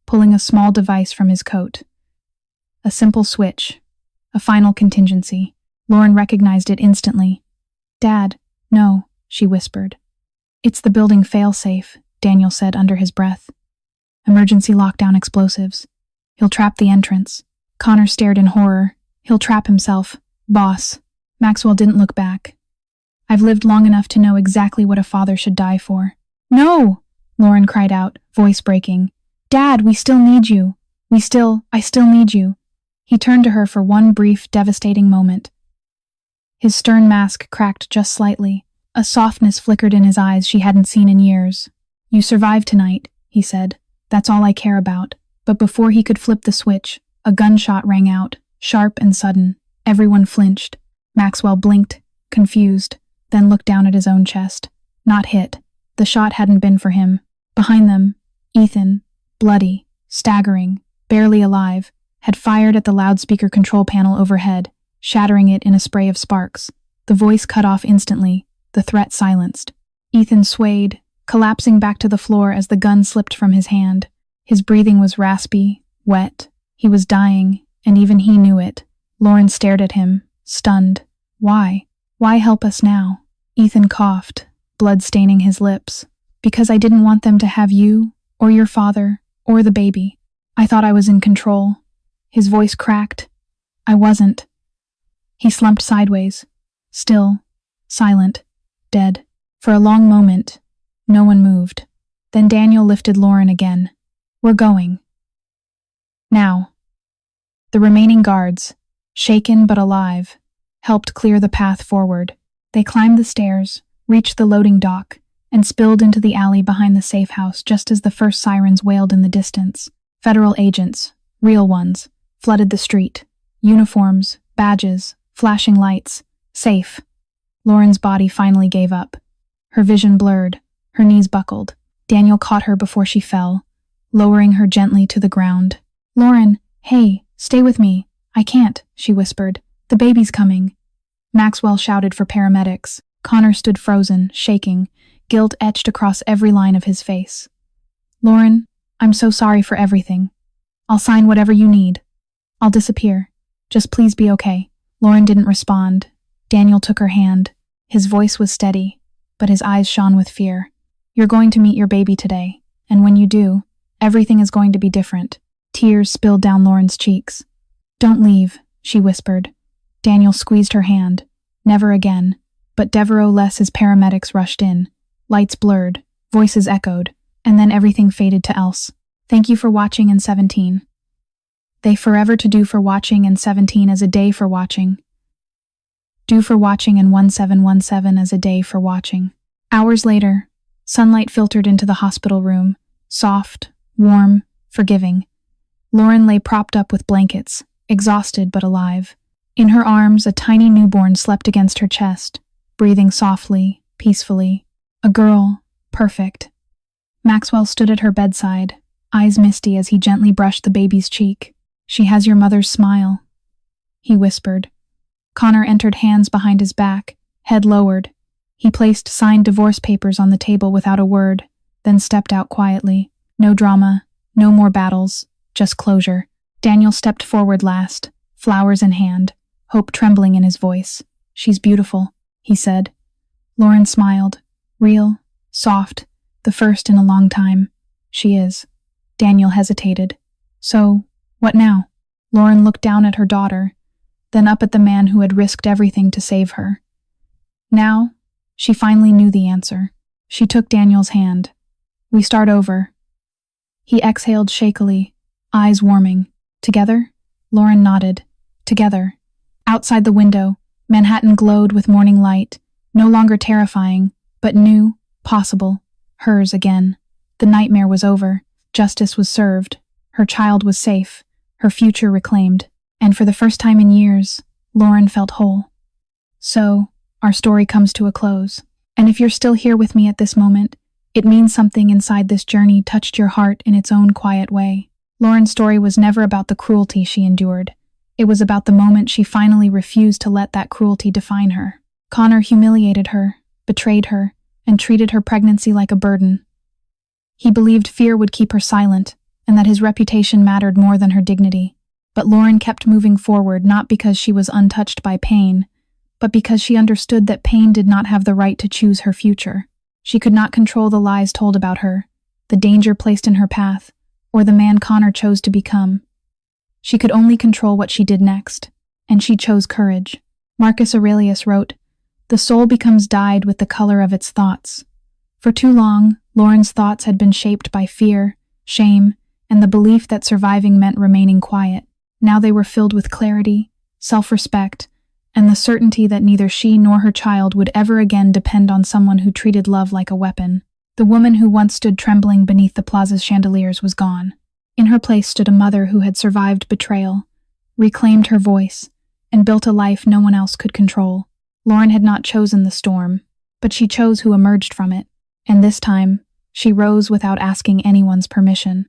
pulling a small device from his coat. A simple switch. A final contingency. Lauren recognized it instantly. Dad, no, she whispered. It's the building failsafe, Daniel said under his breath. Emergency lockdown explosives. He'll trap the entrance. Connor stared in horror. He'll trap himself. Boss. Maxwell didn't look back. I've lived long enough to know exactly what a father should die for. No! Lauren cried out, voice breaking. Dad, we still need you. I still need you. He turned to her for one brief, devastating moment. His stern mask cracked just slightly. A softness flickered in his eyes she hadn't seen in years. You survived tonight, he said. That's all I care about. But before he could flip the switch, a gunshot rang out, sharp and sudden. Everyone flinched. Maxwell blinked, confused, then looked down at his own chest. Not hit. The shot hadn't been for him. Behind them, Ethan, bloody, staggering, barely alive, had fired at the loudspeaker control panel overhead, shattering it in a spray of sparks. The voice cut off instantly, the threat silenced. Ethan swayed, collapsing back to the floor as the gun slipped from his hand. His breathing was raspy, wet. He was dying, and even he knew it. Lauren stared at him, stunned. Why? Why help us now? Ethan coughed, blood staining his lips. Because I didn't want them to have you, or your father, or the baby. I thought I was in control. His voice cracked. I wasn't. He slumped sideways, still, silent, dead. For a long moment, no one moved. Then Daniel lifted Lauren again. We're going. Now. The remaining guards, shaken but alive, helped clear the path forward. They climbed the stairs, reached the loading dock, and spilled into the alley behind the safe house just as the first sirens wailed in the distance. Federal agents, real ones, flooded the street. Uniforms, badges, flashing lights. Safe. Lauren's body finally gave up. Her vision blurred, her knees buckled. Daniel caught her before she fell, lowering her gently to the ground. Lauren, hey, stay with me. I can't, she whispered. The baby's coming. Maxwell shouted for paramedics. Connor stood frozen, shaking, guilt etched across every line of his face. Lauren, I'm so sorry for everything. I'll sign whatever you need. I'll disappear. Just please be okay. Lauren didn't respond. Daniel took her hand. His voice was steady, but his eyes shone with fear. You're going to meet your baby today, and when you do, everything is going to be different. Tears spilled down Lauren's cheeks. Don't leave, she whispered. Daniel squeezed her hand. Never again. But Devereaux less as paramedics rushed in. Lights blurred, voices echoed, and then everything faded to else. Thank you for watching in 17. They forever to do for watching and 17 as a day for watching. Do for watching and 1717 as a day for watching. Hours later, sunlight filtered into the hospital room, soft, warm, forgiving. Lauren lay propped up with blankets, exhausted but alive. In her arms, a tiny newborn slept against her chest, breathing softly, peacefully. A girl, perfect. Maxwell stood at her bedside, eyes misty as he gently brushed the baby's cheek. She has your mother's smile, he whispered. Connor entered, hands behind his back, head lowered. He placed signed divorce papers on the table without a word, then stepped out quietly. No drama, no more battles, just closure. Daniel stepped forward last, flowers in hand, hope trembling in his voice. She's beautiful, he said. Lauren smiled. Real, soft, the first in a long time. She is. Daniel hesitated. So, what now? Lauren looked down at her daughter, then up at the man who had risked everything to save her. Now, she finally knew the answer. She took Daniel's hand. We start over. He exhaled shakily, eyes warming. Together? Lauren nodded. Together. Outside the window, Manhattan glowed with morning light, no longer terrifying, but new, possible, hers again. The nightmare was over. Justice was served. Her child was safe. Her future reclaimed. And for the first time in years, Lauren felt whole. So, our story comes to a close. And if you're still here with me at this moment, it means something inside this journey touched your heart in its own quiet way. Lauren's story was never about the cruelty she endured. It was about the moment she finally refused to let that cruelty define her. Connor humiliated her, betrayed her, and treated her pregnancy like a burden. He believed fear would keep her silent, and that his reputation mattered more than her dignity. But Lauren kept moving forward not because she was untouched by pain, but because she understood that pain did not have the right to choose her future. She could not control the lies told about her, the danger placed in her path, or the man Connor chose to become. She could only control what she did next, and she chose courage. Marcus Aurelius wrote, "The soul becomes dyed with the color of its thoughts." For too long, Lauren's thoughts had been shaped by fear, shame, and the belief that surviving meant remaining quiet. Now they were filled with clarity, self-respect, and the certainty that neither she nor her child would ever again depend on someone who treated love like a weapon. The woman who once stood trembling beneath the plaza's chandeliers was gone. In her place stood a mother who had survived betrayal, reclaimed her voice, and built a life no one else could control. Lauren had not chosen the storm, but she chose who emerged from it, and this time, she rose without asking anyone's permission.